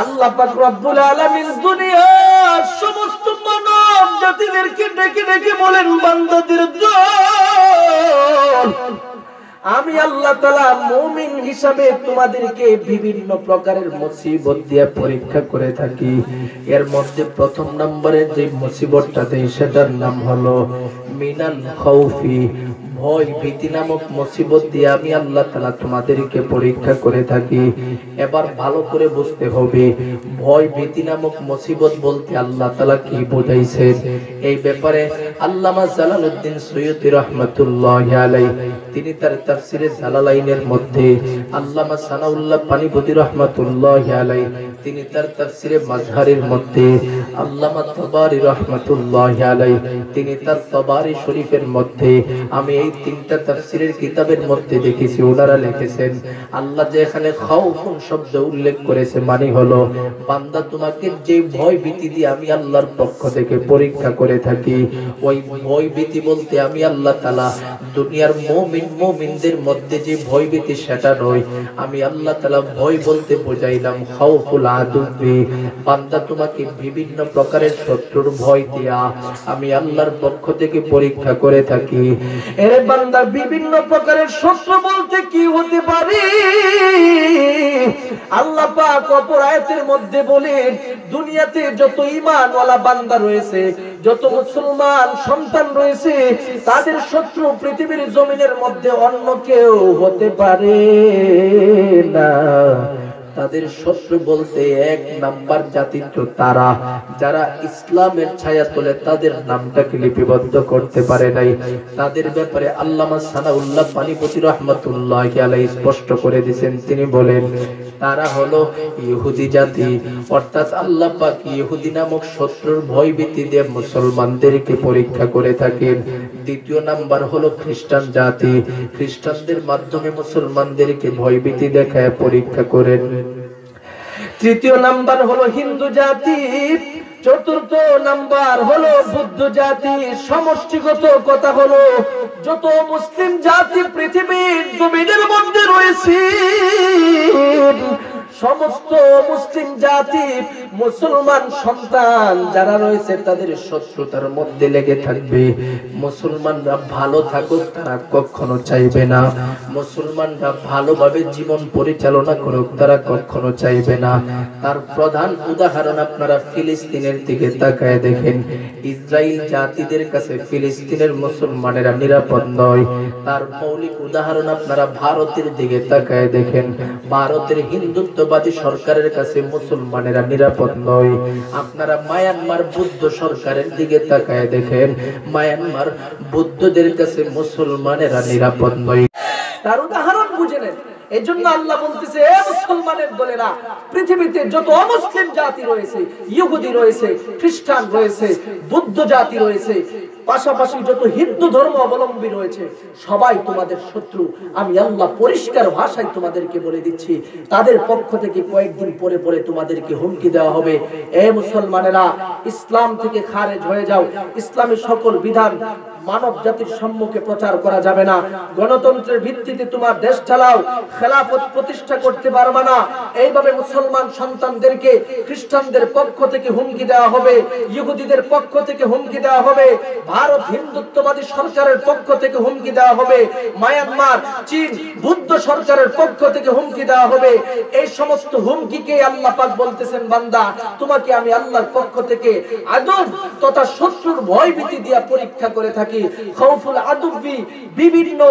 আল্লাহ পাক রব্বুল আলামিন দুনিয়ার সমস্ত মানব জাতিদেরকে ডেকে ডেকে বলেন, বান্দাদের দল, আমি আল্লাহ তাআলা মুমিন হিসাবে তোমাদেরকে বিভিন্ন প্রকারের মুসিবত দিয়ে পরীক্ষা করে থাকি। এর মধ্যে প্রথম নম্বরে যে মুসিবতটা দেই সেটার নাম হলো মিনাল খাউফি, ভয় ভীতি নামক মুসিবত দিয়ে আমি আল্লাহ তাআলা তোমাদেরকে পরীক্ষা করে থাকি। এবার ভালো করে বুঝতে হবে ভয় ভীতি নামক মুসিবত বলতে আল্লাহ তাআলা কি বোঝাইছেন। এই ব্যাপারে আল্লামা জালালউদ্দিন সৈয়দী রাহমাতুল্লাহি আলাইহি তিনি তার তাফসিরে জালালাইনের মধ্যে, আল্লামা সানাউল্লাহ পানিপতি রাহমাতুল্লাহি আলাইহি তিনি তার তাফসিরে মাজহারের মধ্যে, আল্লামা তাবারি রাহমাতুল্লাহি আলাইহি তিনি তার তাবারি শরীফের মধ্যে, আমি এই তিনটা তাফসিরের কিতাবের মধ্যে দেখেছি ওনারা লিখেছেন আল্লাহ যে এখানে খাউফুন শব্দ উল্লেখ করেছে মানে হলো বান্দা তোমাকে যে ভয় ভীতি দিয়ে আমি আল্লাহর পক্ষ থেকে পরীক্ষা করে থাকি, ওই ভয় ভীতি বলতে আমি আল্লাহ তাআলা দুনিয়ার মুমিনদের মধ্যে যে ভয় ভীতি সেটা নয়, আমি আল্লাহ তাআলা ভয় বলতে বোঝাইলাম খাউফুল আদুবি, বান্দা তোমাকে বিভিন্ন প্রকারের শত্রুর ভয় দিয়া আমি আল্লাহর পক্ষ থেকে পরীক্ষা করে থাকি। এর বান্দা বিভিন্ন প্রকারের শত্রু বলতে কি হতে পারে? আল্লাহ পাক অপর আয়াতের মধ্যে বলেন, দুনিয়াতে যত ঈমানওয়ালা বান্দা রয়েছে, যত মুসলমান সন্তান রয়েছে, তাদের শত্রু পৃথিবীর জমিনের মধ্যে অন্য কেউ হতে পারে না। তাদের শত্রু বলতে এক নাম্বার জাতি তো তারা যারা ইসলামের ছায়া তোলে, তাদের নামটাকে লিপিবদ্ধ করতে পারে নাই। তাদের ব্যাপারে আল্লামা সানাউল্লাহ পানিপতি রাহমাতুল্লাহি আলাইহি স্পষ্ট করে দিয়েছেন। তিনি বলেন, তারা হলো ইহুদি জাতি। অর্থাৎ আল্লাহ পাক ইহুদি নামক শত্রুর ভয়ভীতি দিয়ে মুসলমানদেরকে পরীক্ষা করে থাকেন। দ্বিতীয় নাম্বার হলো খ্রিস্টান জাতি, খ্রিস্টানদের মাধ্যমে মুসলমানদেরকে ভয়ভীতি দেখায় পরীক্ষা করেন। তৃতীয় নাম্বার হলো হিন্দু জাতি, চতুর্থ নাম্বার হলো বৌদ্ধ জাতি। সমষ্টিগত কথা হলো যত মুসলিম জাতি পৃথিবীর জমিনের মধ্যে রয়েছে, সমস্ত মুসলিম জাতি মুসলমান সন্তান যারা রয়েছে তাদের শত্রুতার মধ্যে লেগে থাকবে। মুসলমানরা ভালো থাকুক তারা কখনো চাইবে না, মুসলমানরা ভালোভাবে জীবন পরিচালনা করুক তারা কখনো চাইবে না। তার প্রধান উদাহরণ আপনারা ফিলিস্তিনের দিকে তাকায় দেখেন। ইসরায়েল জাতিদের কাছে ফিলিস্তিনের মুসলমানেরা নিরাপদ নয়। তার মৌলিক উদাহরণ আপনারা ভারতের দিকে তাকায় দেখেন। ভারতের হিন্দুত্ববাদী সরকারের কাছে মুসলমানেরা নিরাপদ নয়। আপনারা মায়ানমার বৌদ্ধ সরকারের দিকে তাকায় দেখেন, মায়ানমার বৌদ্ধদের কাছে মুসলমানেরা নিরাপদ নয়। তার উদাহরণ বুঝে নেন। এই জন্য আল্লাহ বলতেছে, এ মুসলমানের দলেরা, পৃথিবীতে যত অমুসলিম জাতি রয়েছে, ইহুদি রয়েছে, খ্রিস্টান রয়েছে, বৌদ্ধ জাতি রয়েছে, পাশাপাশি যত হিন্দু ধর্ম অবলম্বী রয়েছে, সবাই তোমাদের শত্রু। আমি আল্লাহ পরিষ্কার ভাষায় তোমাদেরকে বলে দিচ্ছি, তাদের পক্ষ থেকে কয়েকদিন পরে পরে তোমাদেরকে হুমকি দেওয়া হবে। এ মুসলমানেরা, ইসলাম থেকে খারেজ হয়ে যাও। ইসলামের সকল বিধান মানব জাতির সম্মুখে প্রচার করা যাবে না। গণতন্ত্রের ভিত্তিতে তোমার দেশ চালাও, খেলাফত প্রতিষ্ঠা করতে পারবে না। এইভাবে মুসলমান সন্তানদেরকে খ্রিস্টানদের পক্ষ থেকে হুমকি দেওয়া হবে, ইহুদিদের পক্ষ থেকে হুমকি দেওয়া হবে, ভারত হিন্দুত্ববাদী সরকারের পক্ষ থেকে হুমকি দেওয়া হবে, মায়ানমার, চীন, বৌদ্ধ সরকারের পক্ষ থেকে হুমকি দেওয়া হবে। এই সমস্ত হুমকিকে আল্লাহ পাক বলতেছেন, বান্দা তোমাকে আমি আল্লাহর পক্ষ থেকে আদব তথা শত্রুর ভয়ভীতি দিয়ে পরীক্ষা করে থাকি। খাউফুল আদুবি, বিভিন্ন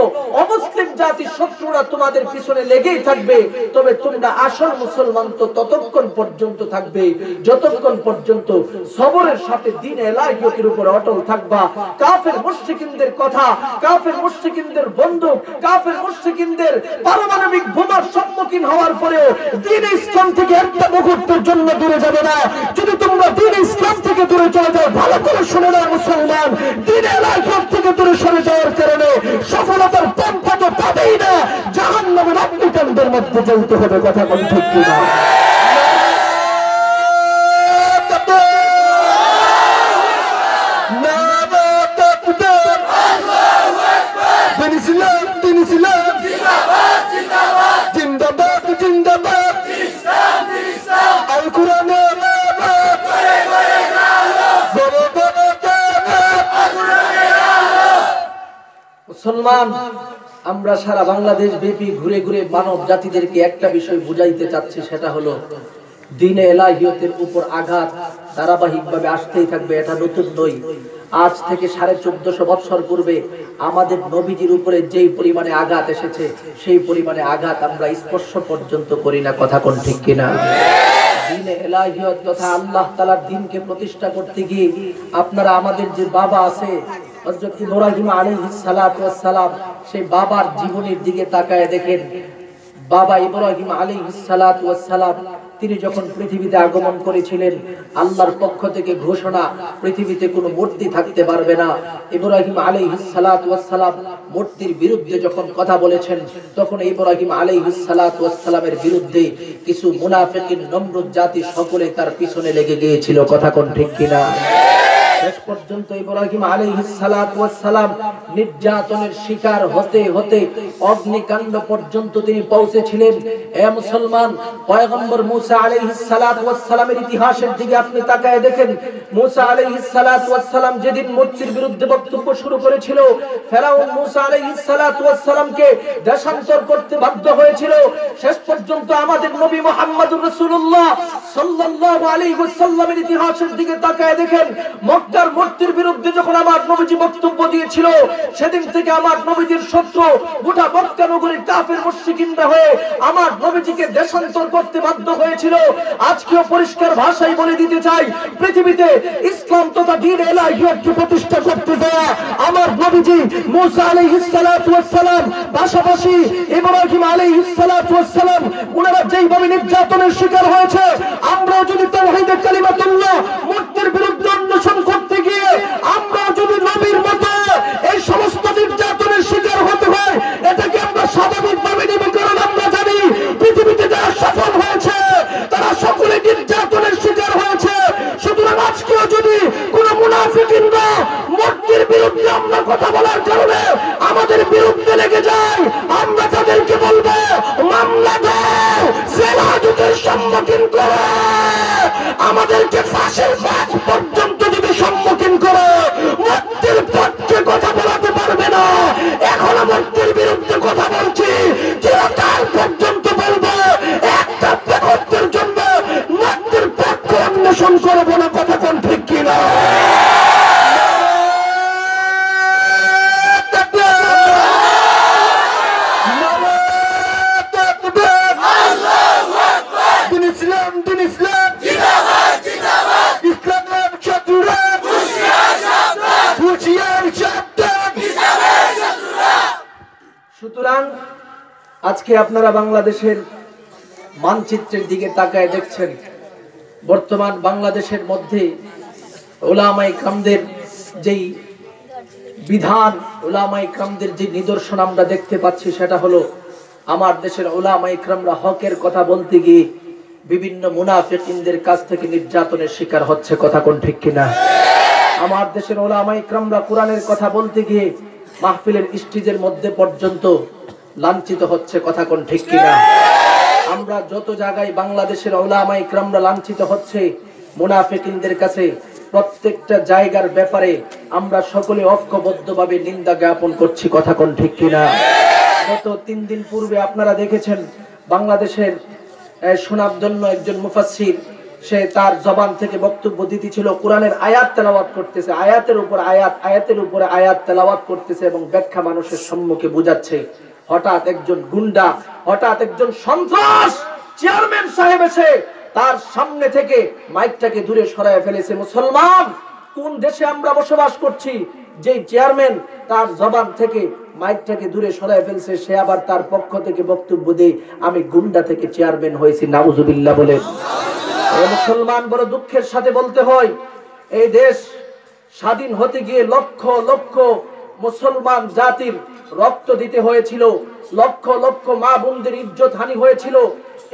অমুসলিম জাতির শত্রুরা তোমাদের পিছনে লেগেই থাকবে। তবে তোমরা আসল মুসলমান তো ততক্ষণ পর্যন্ত থাকবে যতক্ষণ পর্যন্ত সবরের সাথে দ্বীন ইলাহিয়তের উপর অটল থাকবা। কাফের মুশরিকিনদের কথা, কাফের মুশরিকিনদের বন্দুক, কাফের মুশরিকিনদের পারমাণবিক বোমার সম্মুখীন হওয়ার পরেও দ্বীন ইসলাম থেকে একটা মুহূর্তের জন্য দূরে যাবে না। যদি তোমরা দ্বীন ইসলাম থেকে দূরে চলে যাও, ভালো করে শুনে নাও মুসলমান, দ্বীন ইলাহিয়ত থেকে দূরে সরে যাওয়ার কারণে সফলতার পন্থা তো পাবেই না, জাহান্নামের অগ্নিকাণ্ডের মধ্যে জ্বলতে হবে। কথা কোন ঠিক কিনা? মুসলমান, আমরা সারা বাংলাদেশ ব্যাপী ঘুরে ঘুরে মানব জাতিদেরকে একটা বিষয় বুঝাইতে চাচ্ছি, সেটা হলো দ্বীন ইলাহিয়তের উপর আঘাত ধারাবাহিকভাবে আসতেই থাকবে। এটা নতুন নয়। আজ থেকে 1450 বছর পূর্বে আমাদের নবীজির উপরে যেই পরিমাণে আঘাত এসেছে, সেই পরিমাণে আঘাত আমরা স্পর্শ পর্যন্ত করি না। কথা কোন ঠিক কিনা? দ্বীন ইলাহিয়ত তথা আল্লাহ তাআলার দ্বীনকে প্রতিষ্ঠা করতে গিয়ে আপনারা আমাদের যে বাবা আছে হযরত ইব্রাহিম আলাইহিস সালাতু ওয়াস সালাম, সেই বাবার জীবনের দিকে তাকায় দেখেন। বাবা ইব্রাহিম আলাইহিস সালাতু ওয়াস সালাম তিনি যখন পৃথিবীতে আগমন করেছিলেন, আল্লাহর পক্ষ থেকে ঘোষণা, পৃথিবীতে কোনো মূর্তি থাকতে পারবে না। ইব্রাহিম আলাইহিস সালাতু ওয়াস সালাম মূর্তির বিরুদ্ধে যখন কথা বলেছেন, তখন ইব্রাহিম আলাইহিস সালাতু ওয়াস সালামের বিরুদ্ধে কিছু মুনাফিকিন নমরুদ জাতি সকলে তার পিছনে লেগে গিয়েছিল। কথা কোন ঠিক কিনা? শেষ পর্যন্ত ইব্রাহিম আলাইহিস সালাতু ওয়াস সালাম নির্যাতনের শিকার হতে হতে অগ্নিকাণ্ড পর্যন্ত তিনি পৌঁছেছিলেন। এ মুসলমান, পয়গম্বর মুসা আলাইহিস সালাতু ওয়াস সালামের ইতিহাসের দিকে আপনি তাকায় দেখেন। মুসা আলাইহিস সালাতু ওয়াস সালাম যেদিন মূর্তির বিরুদ্ধে বক্তব্য শুরু করেছিল, ফেরাউন মুসা আলাইহিস সালাতু ওয়াস সালামকে দেশান্তর করতে বাধ্য হয়েছিল। শেষ পর্যন্ত আমাদের নবী মুহাম্মদুর রাসূলুল্লাহ সাল্লাল্লাহু আলাইহি ওয়াসাল্লামের ইতিহাসের দিকে তাকায় দেখেন। মক্কা ঘণ্টার মূর্তির বিরুদ্ধে যখন আমার নবীজি বক্তব্য দিয়েছিল, সেদিন থেকে আমার নবীজির শত্রু গোটা মক্কা নগরীর কাফের মুশরিকিনরা হয়ে আমার নবীজিকে দেশান্তর করতে বাধ্য হয়েছিল। আজকেও পরিষ্কার ভাষায় বলে দিতে চাই, পৃথিবীতে ইসলাম তথা দ্বীন ইলাহিয়তকে প্রতিষ্ঠা করতে দেয়া আমার নবীজি মুসা আলাইহিস সালাতু ওয়াস সালাম, পাশাপাশি ইব্রাহিম আলাইহিস সালাতু ওয়াস সালাম, ওনারা যেইভাবে নির্যাতনের শিকার হয়েছে, আমরাও যদি তাওহীদে কালিমাতুল্লাহ মূর্তির বিরুদ্ধে অন্বেষণ করতে গিয়ে আমরা যদি নবীর মতো এই সমস্ত নির্যাতনের শিকার হতে হয়, এটাকে আমরা স্বাভাবিকভাবে নেব। কারণ আমরা জানি পৃথিবীতে যারা সফল হয়েছে তারা সকলে নির্যাতনের শিকার হয়েছে। সুতরাং আজকেও যদি কোন মুনাফিকিনরা মূর্তির বিরুদ্ধে আমরা কথা বলার কারণে আমাদের বিরুদ্ধে লেগে যায়, আমরা তাদেরকে বলবো মামলা দাও, জেলহাজতের সম্মুখীন করো, আমাদেরকে ফাঁসির মাঠ পর্যন্ত যদি সম্মুখীন করো, মূর্তির পক্ষে কথা বলাতে পারবে না। এখন মূর্তির বিরুদ্ধে কথা বলছি, চিরকাল পর্যন্ত বলবো, একটা বেকতের জন্য মূর্তির পক্ষ অন্বেষণ করবো না। কথা কোন ঠিক কিনা? সুতরাং আজকে আপনারা বাংলাদেশের মানচিত্রের দিকে তাকায় দেখছেন, বর্তমান বাংলাদেশের মধ্যে উলামায়ে কেরামদের যেই বিধান, উলামায়ে কেরামদের যে নিদর্শন আমরা দেখতে পাচ্ছি, সেটা হলো আমার দেশের উলামায়ে কেরামরা হকের কথা বলতে গিয়ে বিভিন্ন মুনাফিকিনদের কাছ থেকে নির্যাতনের শিকার হচ্ছে। কথা কোন ঠিক কিনা? আমার দেশের উলামায়ে কেরামরা কোরআনের কথা বলতে গিয়ে মাহফিলের স্টেজের মধ্যে পর্যন্ত লাঞ্ছিত হচ্ছে। কথা কোন ঠিক কিনা? আমরা যত জায়গায় বাংলাদেশের উলামায়ে কেরামরা লাঞ্ছিত হচ্ছে মুনাফিকিনদের কাছে, প্রত্যেকটা জায়গার ব্যাপারে আমরা সকলে ঐক্যবদ্ধভাবে নিন্দা জ্ঞাপন করছি। কথা কোন ঠিক কিনা? গত 3 দিন পূর্বে আপনারা দেখেছেন বাংলাদেশের সুনামধন্য একজন মুফাসসির, সে তার জবান থেকে বক্তব্য দিতেছিল, কোরআনের আয়াত তেলাওয়াত করতেছে, আয়াতের উপর আয়াত, আয়াতের উপরে আয়াত তেলাওয়াত করতেছে এবং ব্যাখ্যা মানুষের সম্মুখে বুঝাচ্ছে। হঠাৎ একজন গুন্ডা, হঠাৎ একজন সন্ত্রাস চেয়ারম্যান সাহেব এসে তার সামনে থেকে মাইকটাকে দূরে সরায় ফেলেছে। মুসলমান, কোন দেশে আমরা বসবাস করছি? যে চেয়ারম্যান তার জবান থেকে মাইকটাকে দূরে সরায় ফেলছে, সে আবার তার পক্ষ থেকে বক্তব্য দেয় আমি গুন্ডা থেকে চেয়ারম্যান হয়েছি। নাউজুবিল্লাহ বলে। মুসলমান, বড় দুঃখের সাথে বলতে হয়, এই দেশ স্বাধীন হতে গিয়ে লক্ষ লক্ষ মুসলমান জাতির রক্ত দিতে হয়েছিল, লক্ষ লক্ষ মা বোনদের ইজ্জত হানি হয়েছিল।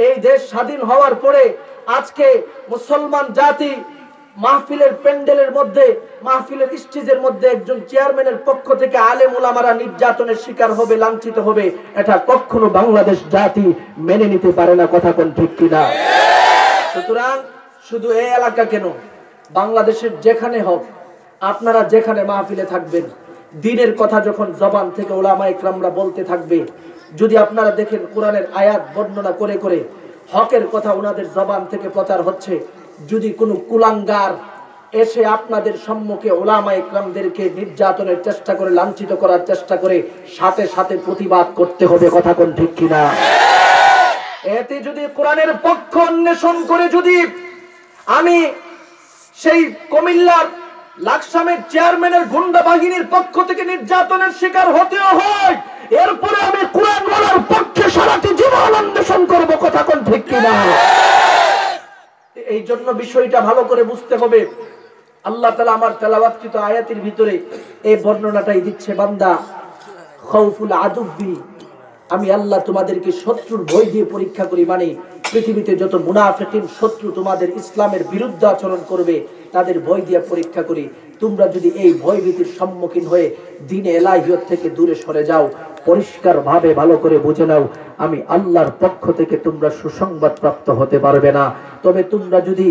এই দেশ স্বাধীন হওয়ার পরে আজকে মুসলমান জাতি মাহফিলের প্যান্ডেলের মধ্যে, মাহফিলের স্টেজের মধ্যে একজন চেয়ারম্যানের পক্ষ থেকে আলেম ওলামারা নির্যাতনের শিকার হবে, লাঞ্ছিত হবে, এটা কখনো বাংলাদেশ জাতি মেনে নিতে পারে না। কথা কোন ঠিক কিনা? সুতরাং শুধু এই এলাকা কেন, বাংলাদেশের যেখানে হোক, আপনারা যেখানে মাহফিলে থাকবেন, দ্বীনের কথা যখন জবান থেকে উলামায়ে কেরামরা বলতে থাকবে, যদি আপনারা দেখেন কোরআনের আয়াত বর্ণনা করে করে হকের কথা ওনাদের জবান থেকে প্রচার হচ্ছে, যদি কোনো কুলাঙ্গার এসে আপনাদের সম্মুখে উলামায়ে কেরামদেরকে নির্যাতনের চেষ্টা করে, লাঞ্ছিত করার চেষ্টা করে, সাথে সাথে প্রতিবাদ করতে হবে। কথা কোন ঠিক কিনা? এতে যদি কোরআনের পক্ষ অন্বেষণ করে যদি আমি সেই কুমিল্লার লাকসামের চেয়ারম্যানের গুন্ডা বাহিনীর পক্ষ থেকে নির্যাতনের শিকার হতেও হয়, এরপরে আমি কোরআন বলার পক্ষে সারাটি জীবন অন্বেষণ করব। কথা কোন ঠিক কিনা? এই জন্য বিষয়টা ভালো করে বুঝতে হবে। আল্লাহ তাআলা আমার তেলাওয়াতকৃত আয়াতের ভিতরে এই বর্ণনাটাই দিচ্ছে, বান্দা খাউফুল আদুবি, আমি আল্লাহ তোমাদেরকে শত্রুর ভয় দিয়ে পরীক্ষা করি। মানে পৃথিবীতে যত মুনাফিকিন শত্রু তোমাদের ইসলামের বিরুদ্ধে আচরণ করবে, তাদের ভয় দিয়ে পরীক্ষা করি। তোমরা যদি এই ভয় ভীতির সম্মুখীন হয়ে দ্বীনে ইলাহিয়ত থেকে দূরে সরে যাও, পরিষ্কার ভাবে ভালো করে বুঝে নাও, আমি আল্লাহর পক্ষ থেকে তোমরা সুসংবাদ প্রাপ্ত হতে পারবে না। তবে তোমরা যদি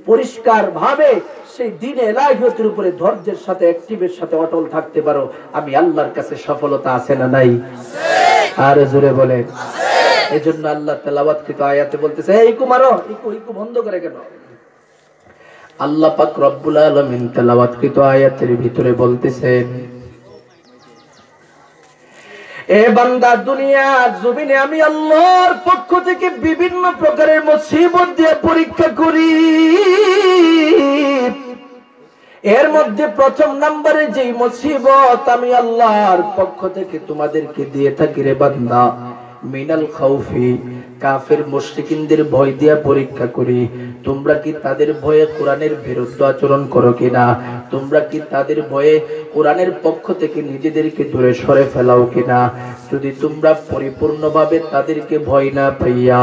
পরিষ্কার ভাবে সেই দ্বীনে ইলাহিয়তের উপরে ধৈর্যের সাথে, অ্যাক্টিভের সাথে অটল থাকতে পারো, আমি আল্লাহর কাছে সফলতা আছে না নাই? আর জোরে বলেন। এজন্য আল্লাহ তেলাওয়াতকৃত আয়াতে বলতেছে, এই ইকু মারো, ইকু ইকু বন্ধ করে কেন? আল্লাহ পাক রব্বুল আলামিন তেলাওয়াতকৃত আয়াতের ভিতরে বলতেছেন, এ বান্দা, দুনিয়ার জমিনে আমি আল্লাহর পক্ষ থেকে বিভিন্ন প্রকারের মুসিবত দিয়ে পরীক্ষা করি। এর মধ্যে প্রথম নম্বরে যেই মুসিবত আমি আল্লাহর পক্ষ থেকে তোমাদেরকে দিয়ে থাকি রে বান্দা, মিনাল খাউফি, কাফের মুশরিকিনদের ভয় দিয়া পরীক্ষা করি। তোমরা কি তাদের ভয়ে কোরআনের বিরুদ্ধে আচরণ করো কিনা? তোমরা কি তাদের ভয়ে কোরআনের পক্ষ থেকে নিজেদেরকে দূরে সরে ফেলাও কিনা? যদি তোমরা পরিপূর্ণভাবে তাদেরকে ভয় না পাইয়া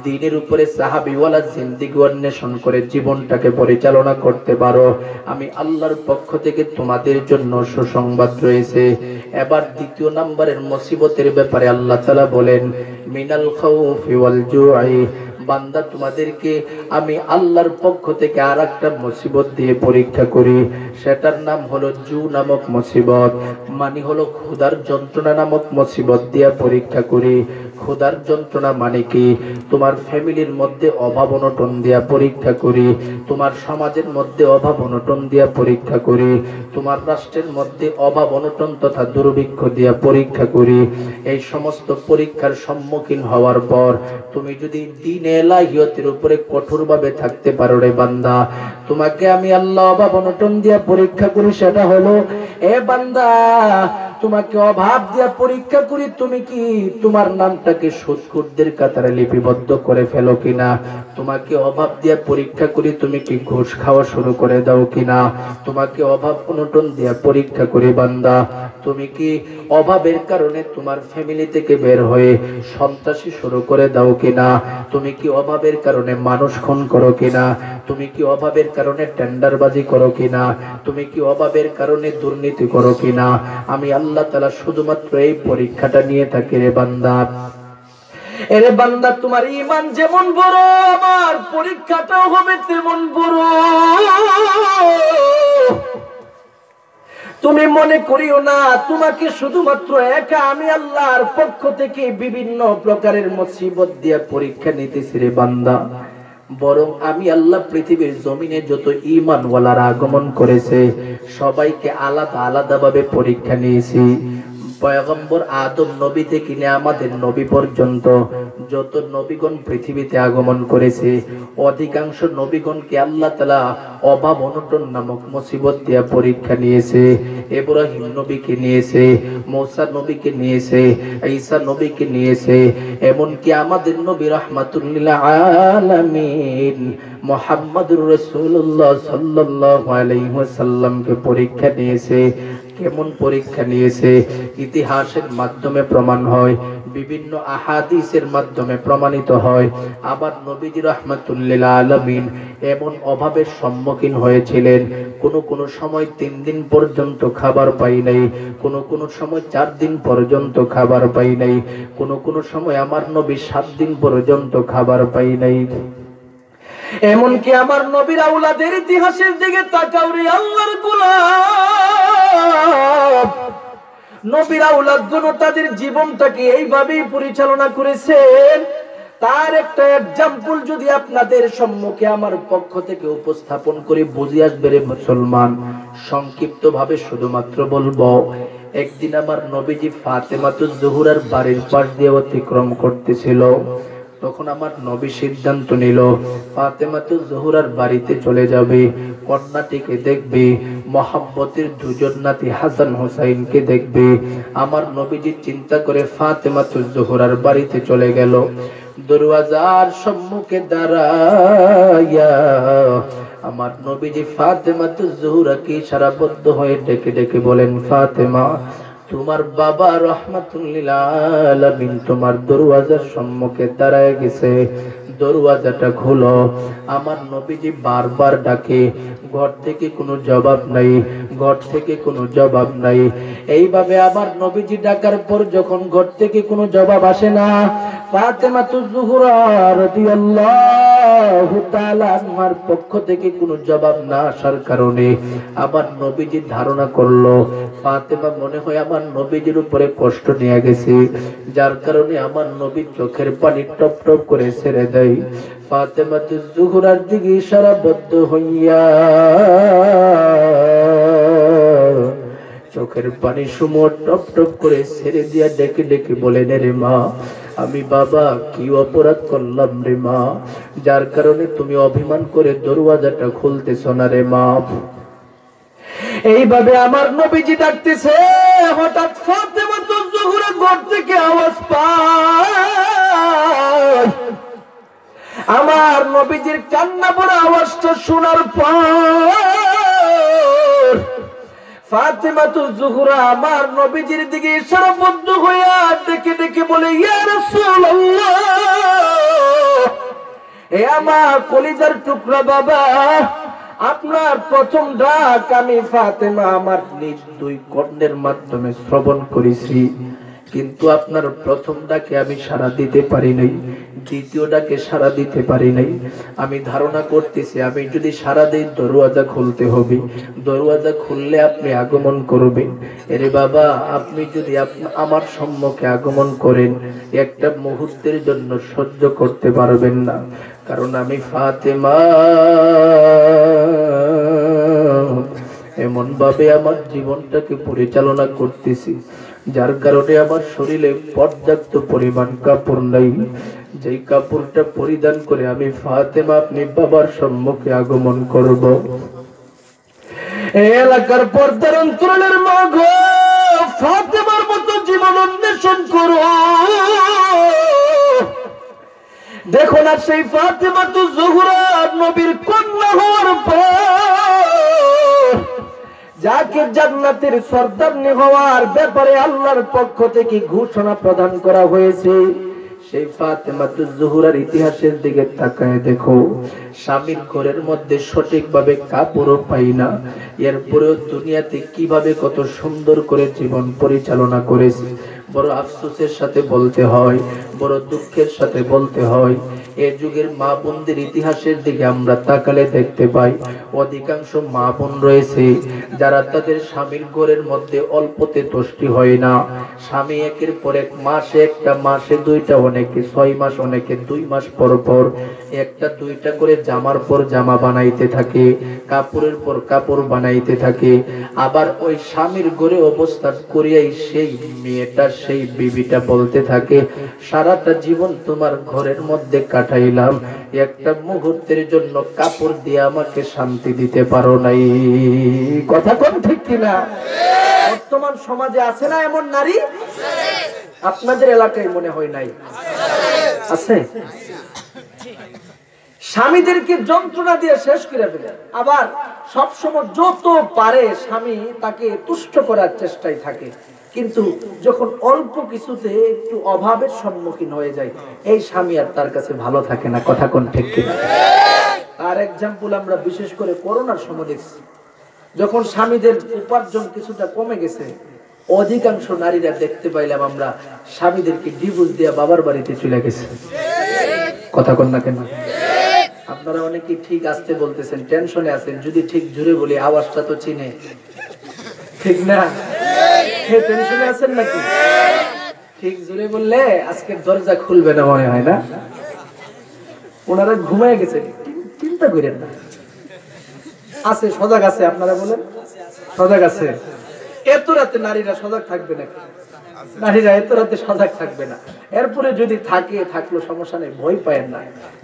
দ্বীনের উপরে সাহাবীওয়ালা জিন্দেগি অন্বেষণ করে জীবনটাকে পরিচালনা করতে পারো, আমি আল্লাহর পক্ষ থেকে তোমাদের জন্য সুসংবাদ রয়েছে। এবার দ্বিতীয় নম্বরের মুসিবতের ব্যাপারে আল্লাহ তাআলা বলেন, মিনাল খাউফি ওয়াল জু'i, বান্দা তোমাদেরকে আমি আল্লাহর পক্ষ থেকে আরেকটা মুসিবত দিয়ে পরীক্ষা করি। সেটার নাম হলো জু নামক মুসিবত, মানে হলো ক্ষুধার যন্ত্রণা নামক মুসিবত দিয়ে পরীক্ষা করি। ক্ষুধার যন্ত্রণা মানে কি? তোমার ফ্যামিলির মধ্যে অভাব অনটন দিয়া পরীক্ষা করি, তোমার সমাজের মধ্যে অভাব অনটন দিয়া পরীক্ষা করি, তোমার রাষ্ট্রের মধ্যে অভাব অনটন তথা দুর্ভিক্ষ দিয়া পরীক্ষা করি। এই সমস্ত পরীক্ষার সম্মুখীন হওয়ার পর তুমি যদি দ্বীনে ইলাহিয়তের উপরে কঠোরভাবে থাকতে পারো রে বান্দা, তোমাকে আমি আল্লাহ অভাব অনটন দিয়া পরীক্ষা করি। সেটা হলো, এ বান্দা, তোমাকে অভাব দিয়া পরীক্ষা করি, তুমি কি তোমার নামটাকে সুদখোরদের কাতারে লিপিবদ্ধ করে ফেলো কিনা? তোমাকে অভাব দিয়া পরীক্ষা করি, তুমি কি ঘুষ খাওয়া শুরু করে দাও কিনা? তোমাকে অভাব অনটন দিয়া পরীক্ষা করি বান্দা, তুমি কি অভাবের কারণে তোমার ফ্যামিলি থেকে বের হয়ে সন্ত্রাসী শুরু করে দাও কিনা? তুমি কি অভাবের কারণে মানুষ খুন করো কিনা? তুমি কি অভাবের কারণে টেন্ডারবাজি করো কিনা? তুমি কি অভাবের কারণে দুর্নীতি করো কিনা? আমি আল্লাহ তাআলা শুধুমাত্র এই পরীক্ষাটা নিয়ে থাকি রে বান্দা। এরে বান্দা, তোমার ঈমান যেমন বড়, আমার পরীক্ষাটাও হবে তেমন বড়। তুমি মনে করিও না তোমাকে শুধুমাত্র একা আমি আল্লাহর পক্ষ থেকে বিভিন্ন প্রকারের মুসিবত দিয়ে পরীক্ষা নিতেছি রে বান্দা, বরং আমি আল্লাহ পৃথিবীর জমিনে যত ঈমানওয়ালারা আগমন করেছে সবাইকে আলাদা আলাদা ভাবে পরীক্ষা নিয়েছি। পয়গম্বর আদম নবী থেকে নিয়ে আমাদের নবী পর্যন্ত যত নবীগণ পৃথিবীতে আগমন করেছে, অধিকাংশ নবীগণকে আল্লাহ তাআলা অভাব অনটন নামক মুসিবত দিয়ে পরীক্ষা নিয়েছে। ইব্রাহিম নবীকে নিয়েছে, মূসা নবীকে নিয়েছে, ঈসা নবীকে নিয়েছে, এমনকি আমাদের নবী রাহমাতুল লিল আলামিন মুহাম্মদুর রাসূলুল্লাহ সাল্লাল্লাহু আলাইহি ওয়াসাল্লামকে পরীক্ষা নিয়েছে। কেমন পরীক্ষা নিয়েছে? ইতিহাসের মাধ্যমে প্রমাণ হয়, বিভিন্ন আহাদিসের মাধ্যমে প্রমাণিত হয়। আবার নবীজি রাহমাতুল লিল আলামিন এমন অভাবের সম্মুখীন হয়েছিলেন, কোন সময় 3 দিন পর্যন্ত খাবার পাই নাই, কোন সময় 4 দিন পর্যন্ত খাবার পাই নাই, কোন সময় আমার নবী 7 দিন পর্যন্ত খাবার পাই নাই। এমনকি আমার নবীর আওলাদের ইতিহাসের দিকে তাকাও রে আল্লাহর গোলাম, নবীর আওলাদগণ তাদের জীবনটাকে এইভাবেই পরিচালনা করেছেন। তার একটা এক্সাম্পল যদি আপনাদের সম্মুখে আমার পক্ষ থেকে উপস্থাপন করে বুঝে আসবে রে মুসলমান, সংক্ষিপ্ত ভাবে শুধুমাত্র বলবো। একদিন আমার নবীজি ফাতেমাতুজ জোহরার বাড়ির পাশ দিয়ে অতিক্রম করতেছিল। তখন আমার নবী সিদ্ধান্ত নিল ফাতেমাতুজ জোহরার বাড়িতে চলে যাবে, কন্যাটিকে দেখবে, মহব্বতের দুজন নাতি হাসান হুসাইনকে দেখবে। আমার নবীজি চিন্তা করে ফাতেমাতুজ জোহরার বাড়িতে চলে গেল। দরওয়াজার সম্মুখে দাঁড়াইয়া আমার নবীজি ফাতেমাতুজ জোহরাকে ইশারাবদ্ধ হয়ে ডেকে ডেকে বলেন, ফাতেমা, তোমার বাবা রাহমাতুল লিল আলামিন তোমার দরওয়াজার সম্মুখে দাঁড়ায় গেছে, দরওয়াজাটা খোলো। আমার নবীজি বারবার ডাকে, ঘর থেকে কোনো জবাব নাই, ঘর থেকে কোনো জবাব নাই। এইভাবে আমার নবীজি ডাকার পর যখন ঘর থেকে কোনো জবাব আসে না, ফাতেমাতুজ জোহরা রাদিয়াল্লাহু তাআলা আনহার পক্ষ থেকে কোনো জবাব না আসার কারণে আমার নবীজি ধারণা করলো ফাতেমা মনে হয় আমার আমার নবীজির উপরে কষ্ট নিয়ে গেছে, যার কারণে আমার নবীর চোখের পানি টপ টপ করে ছেড়ে দেয়। ফাতেমাতুজ জোহরার দিকে ইশারাবদ্ধ হইয়া চোখের পানি সমূহ টপ টপ করে ছেড়ে দিয়া ডেকে ডেকে বলেন, রে মা, আমি বাবা কি অপরাধ করলাম রে মা, যার কারণে তুমি অভিমান করে দরওয়াজাটা খুলতেছ না রে মা। এইভাবে আমার নবীজি ডাকতেছে, হঠাৎ ফাতেমাতুজ জোহরা ঘর থেকে আওয়াজ পায়। আমার নবীজির কান্না পড়া আওয়াজটা শোনার পর ফাতেমাতুজ জোহরা আমার নবীজির দিকে ইশারাবদ্ধ হইয়া ডেকে ডেকে বলে, ইয়া রাসূলুল্লাহ, হে আমার কলিজার টুকরা বাবা, আপনার প্রথম ডাক আমি ফাতেমা আমার নিজ দুই কর্ণের মাধ্যমে শ্রবণ করেছি, কিন্তু আপনার প্রথম ডাকে আমি সাড়া দিতে পারি নাই, দ্বিতীয় ডাকে সাড়া দিতে পারি নাই। আমি ধারণা করতেছি আমি যদি সাড়া দেই দরওয়াজা খুলতে হবে, দরওয়াজা খুললে আপনি আগমন করবেন। এরে বাবা, আপনি যদি আমার সম্মুখে আগমন করেন একটা মুহূর্তের জন্য সহ্য করতে পারবেন না, কারণ আমি ফাতেমা এমন ভাবে আমার জীবনটাকে পরিচালনা করতেছি, যার কারণে আমার শরীরে পর্যাপ্ত পরিমাণ কাপড় নাই, যেই কাপড়টা পরিধান করে আমি ফাতেমা আপনি বাবার সম্মুখে আগমন করব। এলাকার পর্দার অন্তরালের মা গো, ফাতেমার মতো জীবন অন্বেষণ করো। দেখো না সেই ফাতেমাতুজ জোহরা নবীর কন্যা হওয়ার পর যাকে জান্নাতের সর্দারনি হওয়ার ব্যাপারে আল্লাহর পক্ষ থেকে ঘোষণা প্রদান করা হয়েছে, সেই ফাতেমাতুজ জোহরার ইতিহাসের দিকে তাকায় দেখো, স্বামীর ঘরের মধ্যে সঠিকভাবে কাপড়ও পাই না, এরপরেও দুনিয়াতে কিভাবে কত সুন্দর করে জীবন পরিচালনা করেছে। বড় আফসোসের সাথে বলতে হয়, বড় দুঃখের সাথে বলতে হয়, এই যুগের মা বোনদের ইতিহাসের দিকে আমরা তাকালে দেখতে পাই অধিকাংশ মা বোন রয়েছে যারা তাদের স্বামীর ঘরের মধ্যে অল্পতে তুষ্টি হয় না। স্বামী একের পর এক মাসে একটা, মাসে দুইটা, অনেকে 6 মাস, অনেকে 2 মাস পর পর একটা দুইটা করে জামার পর জামা বানাইতে থাকে, কাপড়ের পর কাপড় বানাইতে থাকে। আবার ওই স্বামীর ঘরে অবস্থান করিয়াই সেই মেয়েটা, সেই বিবিটা বলতে থাকে, সারাটা জীবন তোমার ঘরের মধ্যে কাটাইলাম, একটা মুহূর্তের জন্য কাপড় দিয়ে আমাকে শান্তি দিতে পারো নাই। কথা কোন ঠিক কিনা? বর্তমান সমাজে আছে না এমন নারী? আপনাদের এলাকায় মনে হয় নাই? আছে। স্বামীদেরকে যন্ত্রণা দিয়ে শেষ করে ফেলে, আবার সবসময় যত পারে স্বামী তাকে তুষ্ট করার চেষ্টায় থাকে, কিন্তু যখন অল্প কিছুতে একটু অভাবের সম্মুখীন হয়ে যায় এই স্বামী আর তার কাছে ভালো থাকে না। কথা কোন ঠিক কিনা? আর এক্সাম্পল আমরা বিশেষ করে করোনার সময় দেখছি, যখন স্বামীদের উপার্জন কিছুটা কমে গেছে, অধিকাংশ নারীরা দেখতে পাইলাম আমরা স্বামীদেরকে ডিভোর্স দিয়ে বাবার বাড়িতে চলে গেছে। কথা কোন না কেন? আপনারা অনেকে ঠিক আসতে বলতেছেন, টেনশনে আছেন, যদি ঠিক জুড়ে বলি আওয়াজটা তো চিনে, ঠিক না? টেনশনে আছেন নাকি? ঠিক জুড়ে বললে আজকে দরজা খুলবে না মনে হয় না? ওনারা ঘুমায় গেছে, চিন্তা করেন না, আছে, সজাগ আছে। আপনারা বলেন সজাগ আছে? এত রাতে নারীরা সজাগ থাকবে নাকি? নারীরা এত রাতে সজাগ থাকবে না। এরপরে যদি থাকে, থাকলো, সমস্যা নেই, ভয় পায়েন না,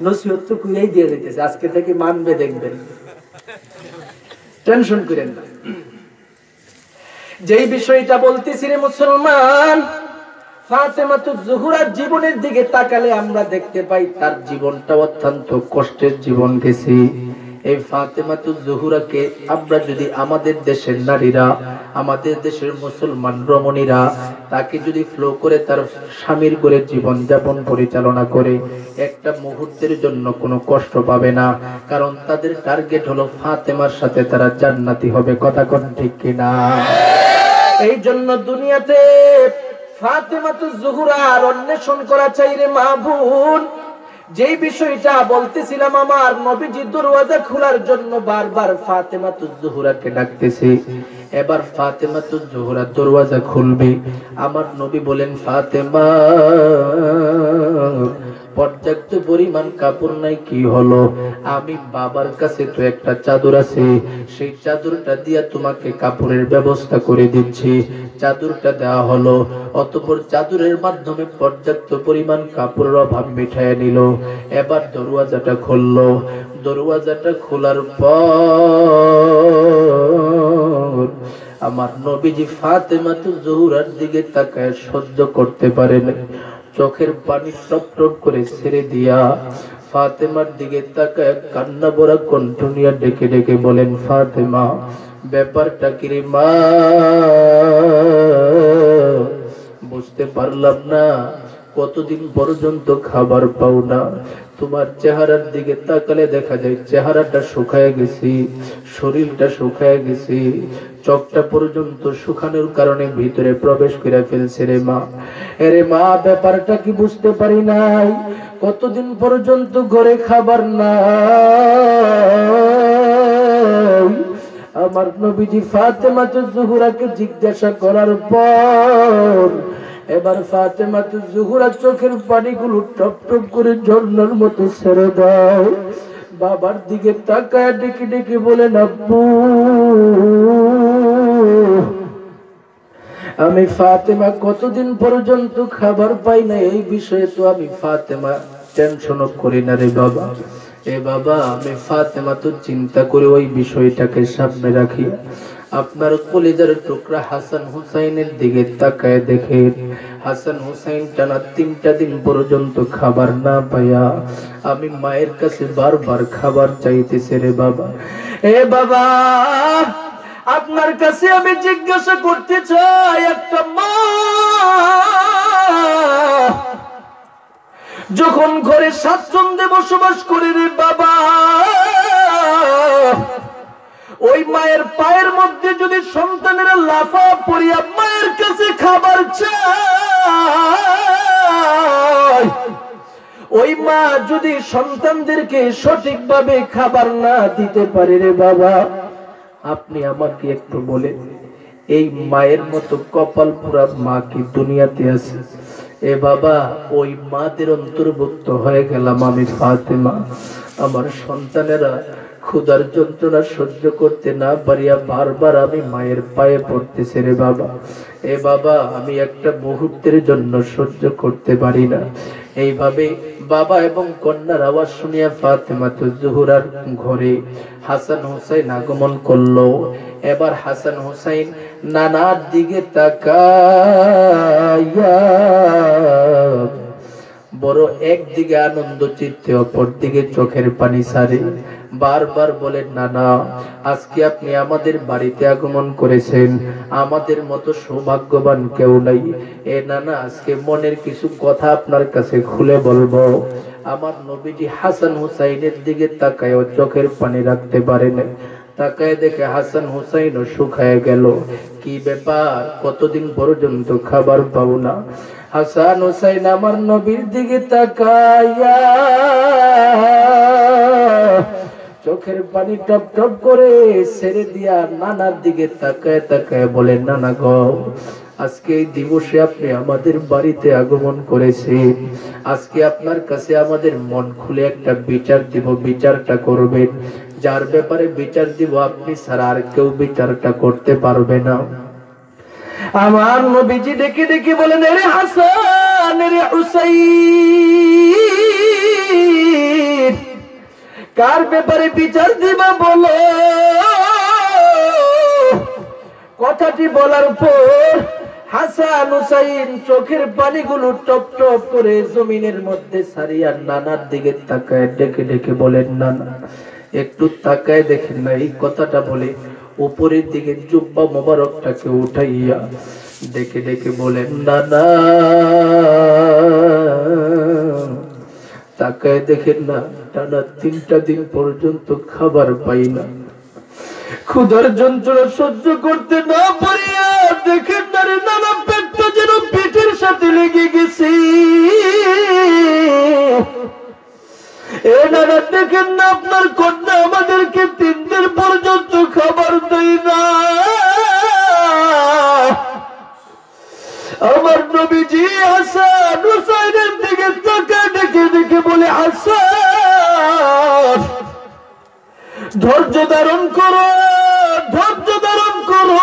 নসিহত তো কুইয়াই দিয়ে দিতেছে, আজকে থেকে মানবে, দেখবেন, টেনশন করেন না। যেই বিষয়টা বলতেছি রে মুসলমান, ফাতেমাতুজ জোহরার জীবনের দিকে তাকালে আমরা দেখতে পাই তার জীবনটা অত্যন্ত কষ্টের জীবন গেছে। এই ফাতেমাতুজ জোহরাকে আমরা যদি আমাদের দেশের নারীরা, আমাদের দেশের মুসলমান রমণীরা তাকে যদি ফ্লো করে তার স্বামীর ঘরে জীবন যাপন পরিচালনা করে, একটা মুহূর্তের জন্য কোনো কষ্ট পাবে না, কারণ তাদের টার্গেট হলো ফাতেমার সাথে তারা জান্নাতি হবে। কথা কোন ঠিক কিনা? এই জন্য দুনিয়াতে ফাতেমাতুজ জোহরার অন্বেষণ করা চাই রে মা বোন। যেই বিষয়টা বলতেছিলাম, আমার নবীজি দরওয়াজা খোলার জন্য বারবার ফাতেমাতুজ জোহরাকে ডাকতেছে। এবার ফাতেমাতুজ জোহরা দরওয়াজা খুলবে, আমার নবী বলেন, ফাতেমা পর্যাপ্ত পরিমাণ কাপড় নাই, কি হলো? আমি বাবার কাছে তো একটা চাদর আছে, সেই চাদরটা দিয়া তোমাকে কাপড়ের ব্যবস্থা করে দিচ্ছি। চাদরটা দেওয়া হলো, অতঃপর চাদরের মাধ্যমে পর্যাপ্ত পরিমাণ কাপড়ের অভাব মিটায় নিল। এবার দরওয়াজাটা খুললো, দরওয়াজাটা খোলার পর আমার নবীজি ফাতেমাতুজ জোহরার দিকে তাকায় সহ্য করতে পারেন, চোখের পানি টপ টপ করে ছেড়ে দিয়া ফাতেমার দিকে তাকায় কান্না ভরা কণ্ঠ নিয়ে ডেকে ডেকে বলেন, ফাতেমা ব্যাপারটা কি রে মা? বুঝতে পারলাম না, কতদিন পর্যন্ত খাবার পাও না? তোমার চেহারার দিকে তাকালে দেখা যায় চেহারাটা শুকায় গেছে, শরীরটা শুকায় গেছে, চোখটা পর্যন্ত শুকানোর কারণে ভিতরে প্রবেশ করে ফেলছে রে মা। আরে মা, ব্যাপারটা কি বুঝতে পারি নাই? কতদিন পর্যন্ত ঘরে খাবার নাই? আমার নবীজি ফাতেমাতুজ জোহরাকে জিজ্ঞাসা করার পর এবার ফাতেমাতুজ জোহরা চোখের পানিগুলো টপ টপ করে ঝর্ণার মতো ছেড়ে দাও, বাবার দিকে তাকায় ডেকে ডেকে বলেন, আব্বু আমি ফাতেমা কতদিন পর্যন্ত খাবার পাই না, এই বিষয়ে তো আমি ফাতেমা টেনশন করি না রে বাবা। এ বাবা, আমি ফাতেমা তো চিন্তা করে ওই বিষয়টাকে সামনে রাখি। আপনার কলিজার টুকরা হাসান হুসাইনের দিকে তাকায় দেখেন, হাসান হুসাইন টানা 3টা দিন পর্যন্ত খাবার না পাইয়া আমি মায়ের কাছে বারবার খাবার চাইতেছে রে বাবা। এ বাবা, আপনার কাছে আমি জিজ্ঞাসা করতে চাই, একটা মা যখন ঘরে স্বাচ্ছন্দ্যে বসবাস করে রে বাবা, ওই মায়ের পায়ের মধ্যে যদি সন্তানেরা লাফা পড়িয়া মায়ের কাছে খাবার চায়, ওই মা যদি সন্তানদেরকে সঠিকভাবে খাবার না দিতে পারে রে বাবা, আপনি আমাকে একটু বলেন, এই মায়ের মতো কপাল পোড়া মা কি দুনিয়াতে আছে? এ বাবা, ওই মাদের অন্তর্ভুক্ত হয়ে গেলাম আমি ফাতেমা। আমার সন্তানেরা ক্ষুধার যন্ত্রণা সহ্য করতে না পারিয়া বারবার আমি মায়ের পায়ে পড়তেছে রে বাবা। এ বাবা, আমি একটা মুহূর্তের জন্য সহ্য করতে পারি না। এইভাবে বাবা এবং কন্যার আওয়াজ শুনিয়া ফাতেমাতুজ জোহরার ঘরে হাসান হুসাইন আগমন করলো। এবার হাসান হুসাইন নানার দিকে তাকায়া বড় একদিকে আনন্দ চিত্তে অপর দিকে চোখের পানি ছাড়ে, বারবার বলেন, নানা আজকে আপনি আমাদের বাড়িতে আগমন করেছেন, আমাদের মতো সৌভাগ্যবান কেউ নাই। এ নানা, আজকে মনের কিছু কথা আপনার কাছে খুলে বলবো। আমার নবীজি হাসান হুসাইনের দিকে তাকায় চোখের পানি রাখতে পারেন, তাকায় দেখে হাসান হুসাইনও শুকায় গেল। কি ব্যাপার, কতদিন পর্যন্ত খাবার পাবো না? হাসান হুসাইন আমার নবীর দিকে তাকায়া চোখের পানি টপ টপ করে ছেড়ে দিয়া নানার দিকে তাকায় তাকায় বলে, নানা গো, আজকে এই দিবসে আপনি আমাদের বাড়িতে আগমন করেছেন, আজকে আপনার কাছে আমাদের মন খুলে একটা বিচার দিব, বিচারটা করবেন। যার ব্যাপারে বিচার দিব আপনি ছাড়া আর কেউ বিচারটা করতে পারবে না। আমার নবীজি ডেকে ডেকে বলেন, রে হাসান, রে হুসাইন, কার ব্যাপারে বিচার দিবা বলো? কথাটি বলার পর হাসান হুসাইন চোখের পানিগুলো টপ টপ করে জমিনের মধ্যে ছাড়িয়া নানার দিকে তাকায় ডেকে ডেকে বলেন, নানা একটু তাকায় দেখেন না। এই কথাটা বলে উপরের দিকে জুব্বা মোবারকটাকে উঠাইয়া ডেকে ডেকে বলেন, নানা তাকায় দেখেন না, টানা 3টা দিন পর্যন্ত খাবার পাই না, ক্ষুধার যন্ত্রণা সহ্য করতে না পারিয়া দেখেন না রে নানা, পেটটা যেন পেটের সাথে লেগে গেছে। এ নানা দেখেন না আপনার কন্যা আমাদেরকে 3 দিন পর্যন্ত খাবার দেয় না। আমার নবীজি হাসান হুসাইনের দিকে তাকায় দেখে দেখে বলে, হাসান ধৈর্য ধারণ করো, ধৈর্য ধারণ করো,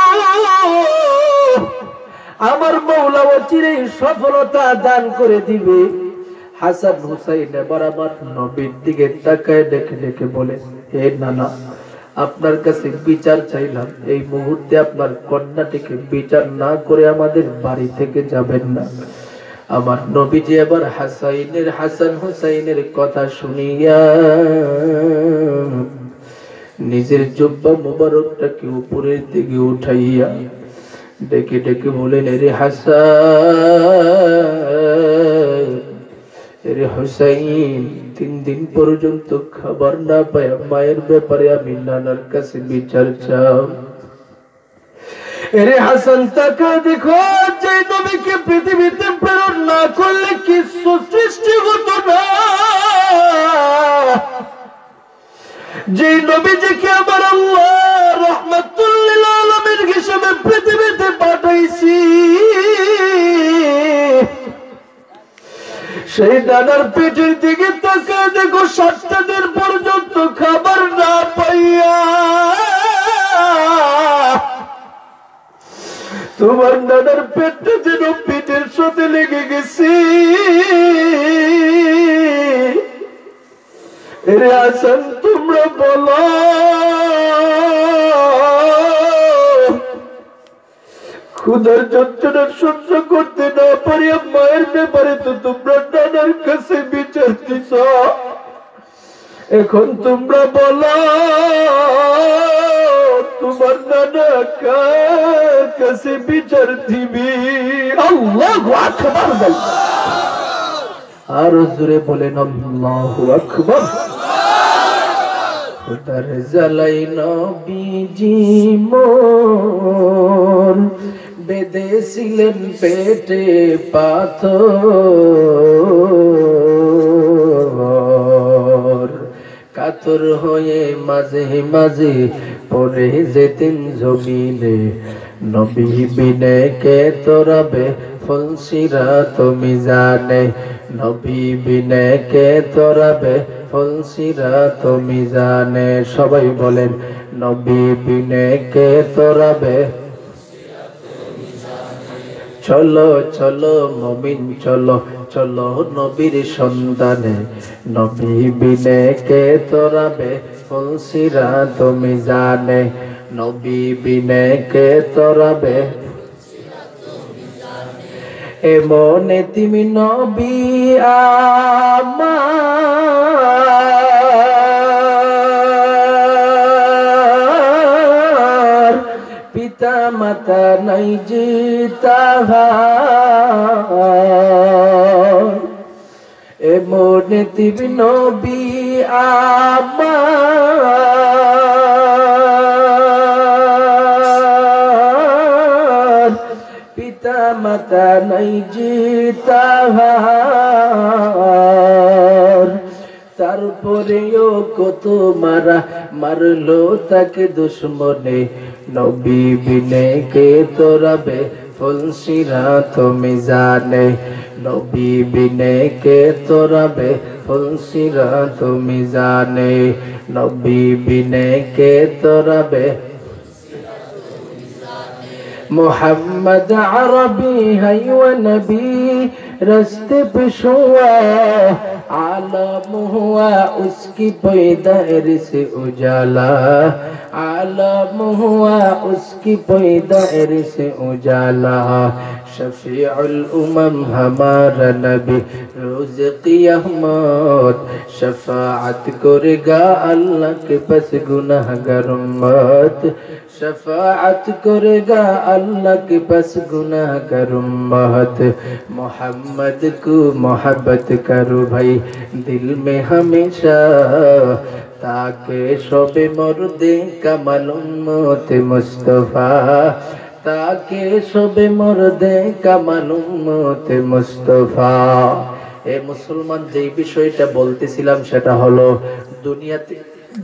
আমার মওলা অচিরেই সফলতা দান করে দিবে। হাসান হুসাইন বরাবর নবীর দিকে তাকায় দেখে দেখে বলে, হে নানা, আপনার কাছে বিচার চাইলাম, এই মুহূর্তে আপনার কন্যাটিকে বিচার না করে আমাদের বাড়ি থেকে যাবেন না। আমার নবীজি এবার হাসান হুসাইনের কথা শুনিয়া নিজের জুব্বা মুবারকটাকে উপরের দিকে উঠাইয়া ডেকে ডেকে বলেন, রে হাসান, রে হুসাইন, 3 দিন পর্যন্ত খাবার না পায় মায়ের ব্যাপারে আমি নানার কাছে বিচার চাও। রে হাসান তাকা দেখো, যে নবীকে পৃথিবীতে প্রেরণ না করলে কিছু সৃষ্টি হতো না, যে নবীজিকে আমার আল্লাহ রাহমাতুল লিল আলামিন হিসেবে পৃথিবীতে পাঠাইছি, সেই নানার পেটের দিকে তাকায় দেখো 7টা দিন পর্যন্ত খাবার না পাইয়া তোমার নানার পেটটা যেন পেটের সাথে লেগে গেছে। রে হাসান, তোমরা বলো, ক্ষুধার যন্ত্রণা সহ্য করতে না পারি মায়ের ব্যাপারে তো তোমরা নানার কাছে বিচার দিছ, এখন তোমরা বলো তোমার নানা কার কাছে বিচার দিবি? আল্লাহু আকবার বল, আর জোরে বলেন আল্লাহু আকবার। খুদার জ্বালাই নবীজি মোর বেঁধেছিলেন পেটে পাথর, কাতর হয়ে মাঝে মাঝে পড়ে যেতেন জমিনে, নবী বিনে কে তোরাবে ফুলসিরাত মিজানে, নবী বিনে কে তোরাবে ফুলসিরাত মিজানে। সবাই বলেন, নবী বিনে কে তোরাবে। চলো চলো মুমিন চলো, চলো নবীর সন্ধানে, নবী বিনে কে তোরাবে ফুলসিরাত মিজানে, নবী বিনে কে তোরাবে। এমনে তুমি নবী আমার, পিতা মাতা নাই যে তাহার, এমনে তুমি নবী আমার, পিতা মাতা নাই যে তাহার, তারপরেও কত মারা মারলো তাকে দুশ্মনে, নবী বিনে কে তোরাবে ফুলসিরাত মিজানে, নবী বিনে কে তোরাবে ফুলসিরাত মিজানে, নবী বিনে কে তোরাবে। मोहम्मद अरबी है वो नबी, रस्ते पे हुआ आलम हुआ उसकी पैदाइश से उजाला, आलम हुआ उसकी पैदाइश से उजाला, शफीउल उमम हमारा नबी रोज क़यामत, शफाअत करेगा अल्लाह के पास गुनाहगार उम्मत, शफाअत करेगा अल्लाह के पास गुनाहगार उम्मत। मोहम्मद को मोहब्बत करो भाई दिल में हमेशा, ताके शोबे मर्दे कमल उम्मत मुस्तफा, ताके शोबे मर्दे कमल उम्मत मुस्तफा। এই মুসলমান যেই বিষয়টা বলতেছিলাম সেটা হলো দুনিয়াতে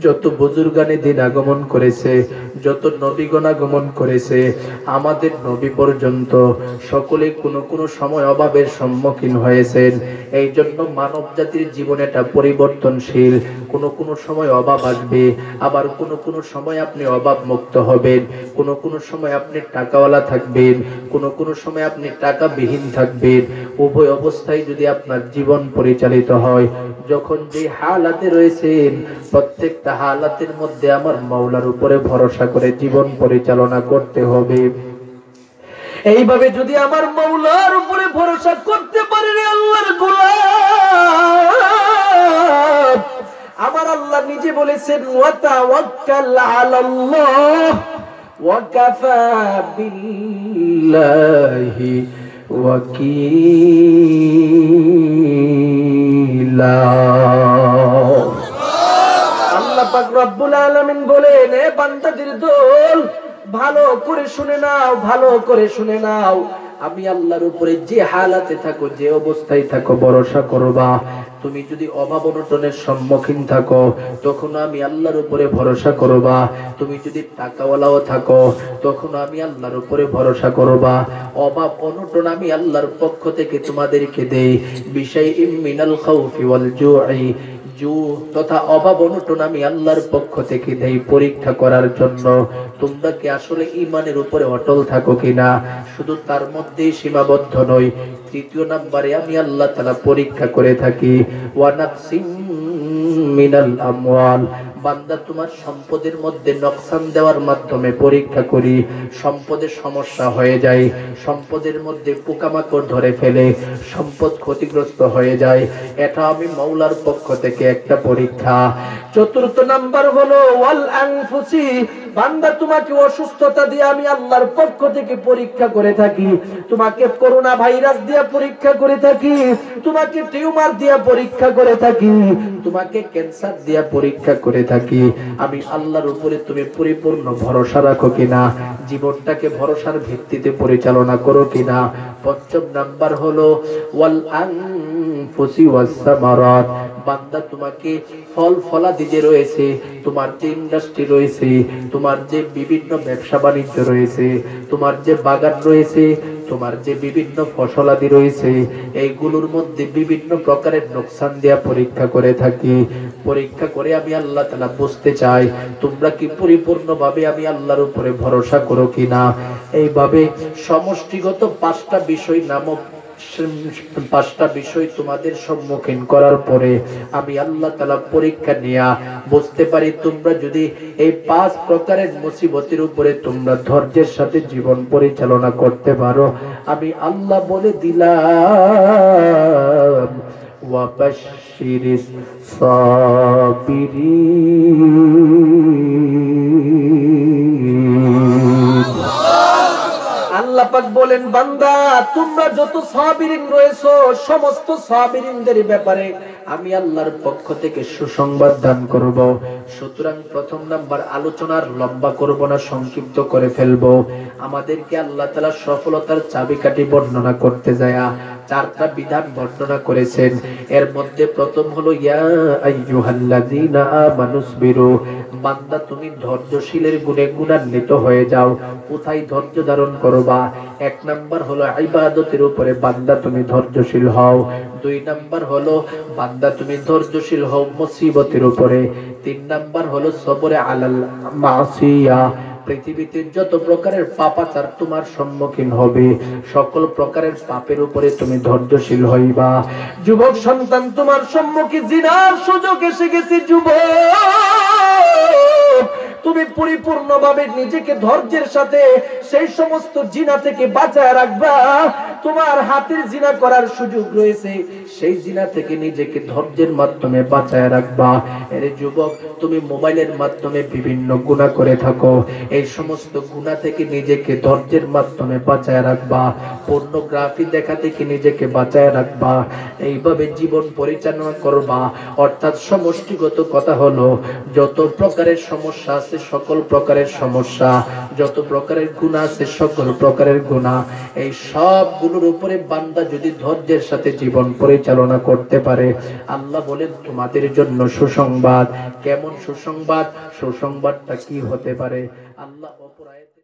যত বুজুর্গানে দিন আগমন করেছে, যত নবীগণ আগমন করেছে, আমাদের নবী পর্যন্ত সকলে কোনো কোনো সময় অভাবের সম্মুখীন হয়েছেন। এই জন্য মানব জাতির জীবনে এটা পরিবর্তনশীল। কোনো কোনো সময় অভাব আসবে, আবার কোনো কোনো সময় আপনি অভাব মুক্ত হবেন, কোনো কোনো সময় আপনি টাকাওয়ালা থাকবেন, কোনো কোনো সময় আপনি টাকাবিহীন থাকবেন। উভয় অবস্থায় যদি আপনার জীবন পরিচালিত হয়, যখন যে হালাতে রয়েছেন প্রত্যেকটা হালাতের মধ্যে আমার মাওলার উপরে ভরসা করে জীবন পরিচালনা করতে হবে। এইভাবে যদি আমার মাওলার উপরে ভরসা করতে পারি রে আল্লাহর গোলাম, আমার আল্লাহ নিজে বলেছেন ওয়া তাওয়াক্কাল আলাল্লাহ ওয়া কাফা বিল্লাহি ওয়াকিলা। আল্লাহ পাক রব্বুল আলামিন বলেন, এ বান্দাদের দল ভালো করে শুনে নাও, ভালো করে শুনে নাও, আমি আল্লাহর উপরে যে হালাতে থাকো, যে অবস্থায় থাকো ভরসা করবা। তুমি যদি অভাব অনটনের সম্মুখীন থাকো তখন আমি আল্লাহর উপরে ভরসা করবা। তুমি যদি টাকাওয়ালাও থাকো তখন আমি আল্লাহর উপরে ভরসা করবা। অভাব অনটন আমি আল্লাহর পক্ষ থেকে তোমাদেরকে দেই। বিশাইইম মিনাল খাউফি ওয়াল জুই, তথা অভাব অনটন আমি আল্লাহর পক্ষ থেকে দেই পরীক্ষা করার জন্য তোমরা কি আসলে ঈমানের উপরে অটল থাকো কিনা। শুধু তার মধ্যেই সীমাবদ্ধ নয়, তৃতীয় নম্বরে আমি আল্লাহ তাআলা পরীক্ষা করে থাকি ওয়া নাকসিম মিনাল আমওয়াল, বান্দা তোমার সম্পদের মধ্যে নকশান দেওয়ার মাধ্যমে পরীক্ষা করি। সম্পদের সমস্যা হয়ে যায়, সম্পদের মধ্যে পোকামাকড় ধরে ফেলে, সম্পদ ক্ষতিগ্রস্ত হয়ে যায়, এটা আমি মাওলার পক্ষ থেকে একটা পরীক্ষা। চতুর্থ নাম্বার হলো ওয়াল আনফুসি, বান্দা তোমাকে অসুস্থতা দিয়ে আমি আল্লাহর পক্ষ থেকে পরীক্ষা করে থাকি। তোমাকে করোনা ভাইরাস দিয়ে পরীক্ষা করে থাকি, তোমাকে টিউমার দিয়ে পরীক্ষা করে থাকি, তোমাকে ক্যান্সার দিয়ে পরীক্ষা করে থাকি। আমি আল্লাহর উপরে তুমি পরিপূর্ণ ভরসা রাখো কিনা, জীবনটাকে ভরসার ভিত্তিতে পরিচালনা করো কিনা। পঞ্চম নাম্বার হলো ওয়াল আনফুসি ওয়াস সামারাত, বান্দা তোমাকে ফল ফলাদি যে রয়েছে, তোমার যে ইন্ডাস্ট্রি রয়েছে, তোমার যে বিভিন্ন ব্যবসা বাণিজ্য রয়েছে, তোমার যে বাগান রয়েছে, তোমার যে বিভিন্ন ফসলাদি রয়েছে, এইগুলোর মধ্যে বিভিন্ন প্রকারের নোকসান দেয়া পরীক্ষা করে থাকি। পরীক্ষা করে আমি আল্লাহ তাআলা বুঝতে চাই তোমরা কি পরিপূর্ণভাবে আমি আল্লাহর উপরে ভরসা করো কিনা। এইভাবে সমষ্টিগত পাঁচটা বিষয় নামক পাঁচটা বিষয় তোমাদের সম্মুখীন করার পরে আমি আল্লাহ তাআলা পরীক্ষা নিয়া বুঝতে পারি তোমরা যদি এই পাঁচ প্রকারের মুসিবতের উপরে তোমরা ধৈর্যের সাথে জীবন পরিচালনা করতে পারো, আমি আল্লাহ বলে দিলাম ওয়া বাশশিরিস সাবিরিন। আল্লাহ পাক বলেন, বান্দা তোমরা যত সাবিরিন রয়েছো সমস্ত সাবিরিনদের ব্যাপারে আমি আল্লাহর পক্ষ থেকে সুসংবাদ দান করব। সুতরাং প্রথম নাম্বার আলোচনার লম্বা করব না, সংক্ষিপ্ত করে ফেলবো। আমাদেরকে আল্লাহ তাআলা সফলতার চাবিকাঠি বর্ণনা করতে যায় চারটা বিধান বর্ণনা করেছেন। এর মধ্যে প্রথম হলো ইয়া আইয়ুহাল্লাযীনা আমানুসবিরু, বান্দা তুমি ধৈর্যশীলের গুণে গুণান্বিত হয়ে যাও। কোথায় ধৈর্য ধারণ করবা? এক নাম্বার হলো ইবাদতের উপরে বান্দা তুমি ধৈর্যশীল হও। দুই নাম্বার হলো বান্দা তুমি ধৈর্যশীল হও মুসিবতের উপরে। তিন নাম্বার হলো সবরে আলাল মাসিয়া, পৃথিবীতে যত প্রকারের পাপাচার তোমার সম্মুখীন হবে সকল প্রকারের পাপের উপরে তুমি ধৈর্যশীল হইবা। যুবক সন্তান তোমার সম্মুখে জিনার সুযোগ এসে গেছে, যুবক তুমি পরিপূর্ণভাবে নিজেকে ধৈর্যের সাথে সেই সমস্ত জিনা থেকে বাঁচায় রাখবা। তোমার হাতের জিনা করার সুযোগ রয়েছে, সেই জিনা থেকে নিজেকে ধৈর্যের মাধ্যমে বাঁচায় রাখবা। এর যুবক তুমি মোবাইলের মাধ্যমে বিভিন্ন গুনাহ করে থাকো, এই সমস্ত গুনাহ থেকে নিজেকে ধৈর্যের মাধ্যমে বাঁচায় রাখবা। পর্নোগ্রাফি দেখা থেকে নিজেকে বাঁচায় রাখবা। এইভাবে জীবন পরিচালনা করবা। অর্থাৎ সমষ্টিগত কথা হলো যত প্রকারের সমস্যা আছে আছে সকল প্রকারের সমস্যা, যত প্রকারের গুনাহ আছে সকল প্রকারের গুনাহ, এই সবগুলোর উপরে বান্দা যদি ধৈর্যের সাথে জীবন পরিচালনা করতে পারে, আল্লাহ বলেন তোমাদের জন্য সুসংবাদ। কেমন সুসংবাদ? সুসংবাদটা কি হতে পারে? আল্লাহ অপর আয়াতে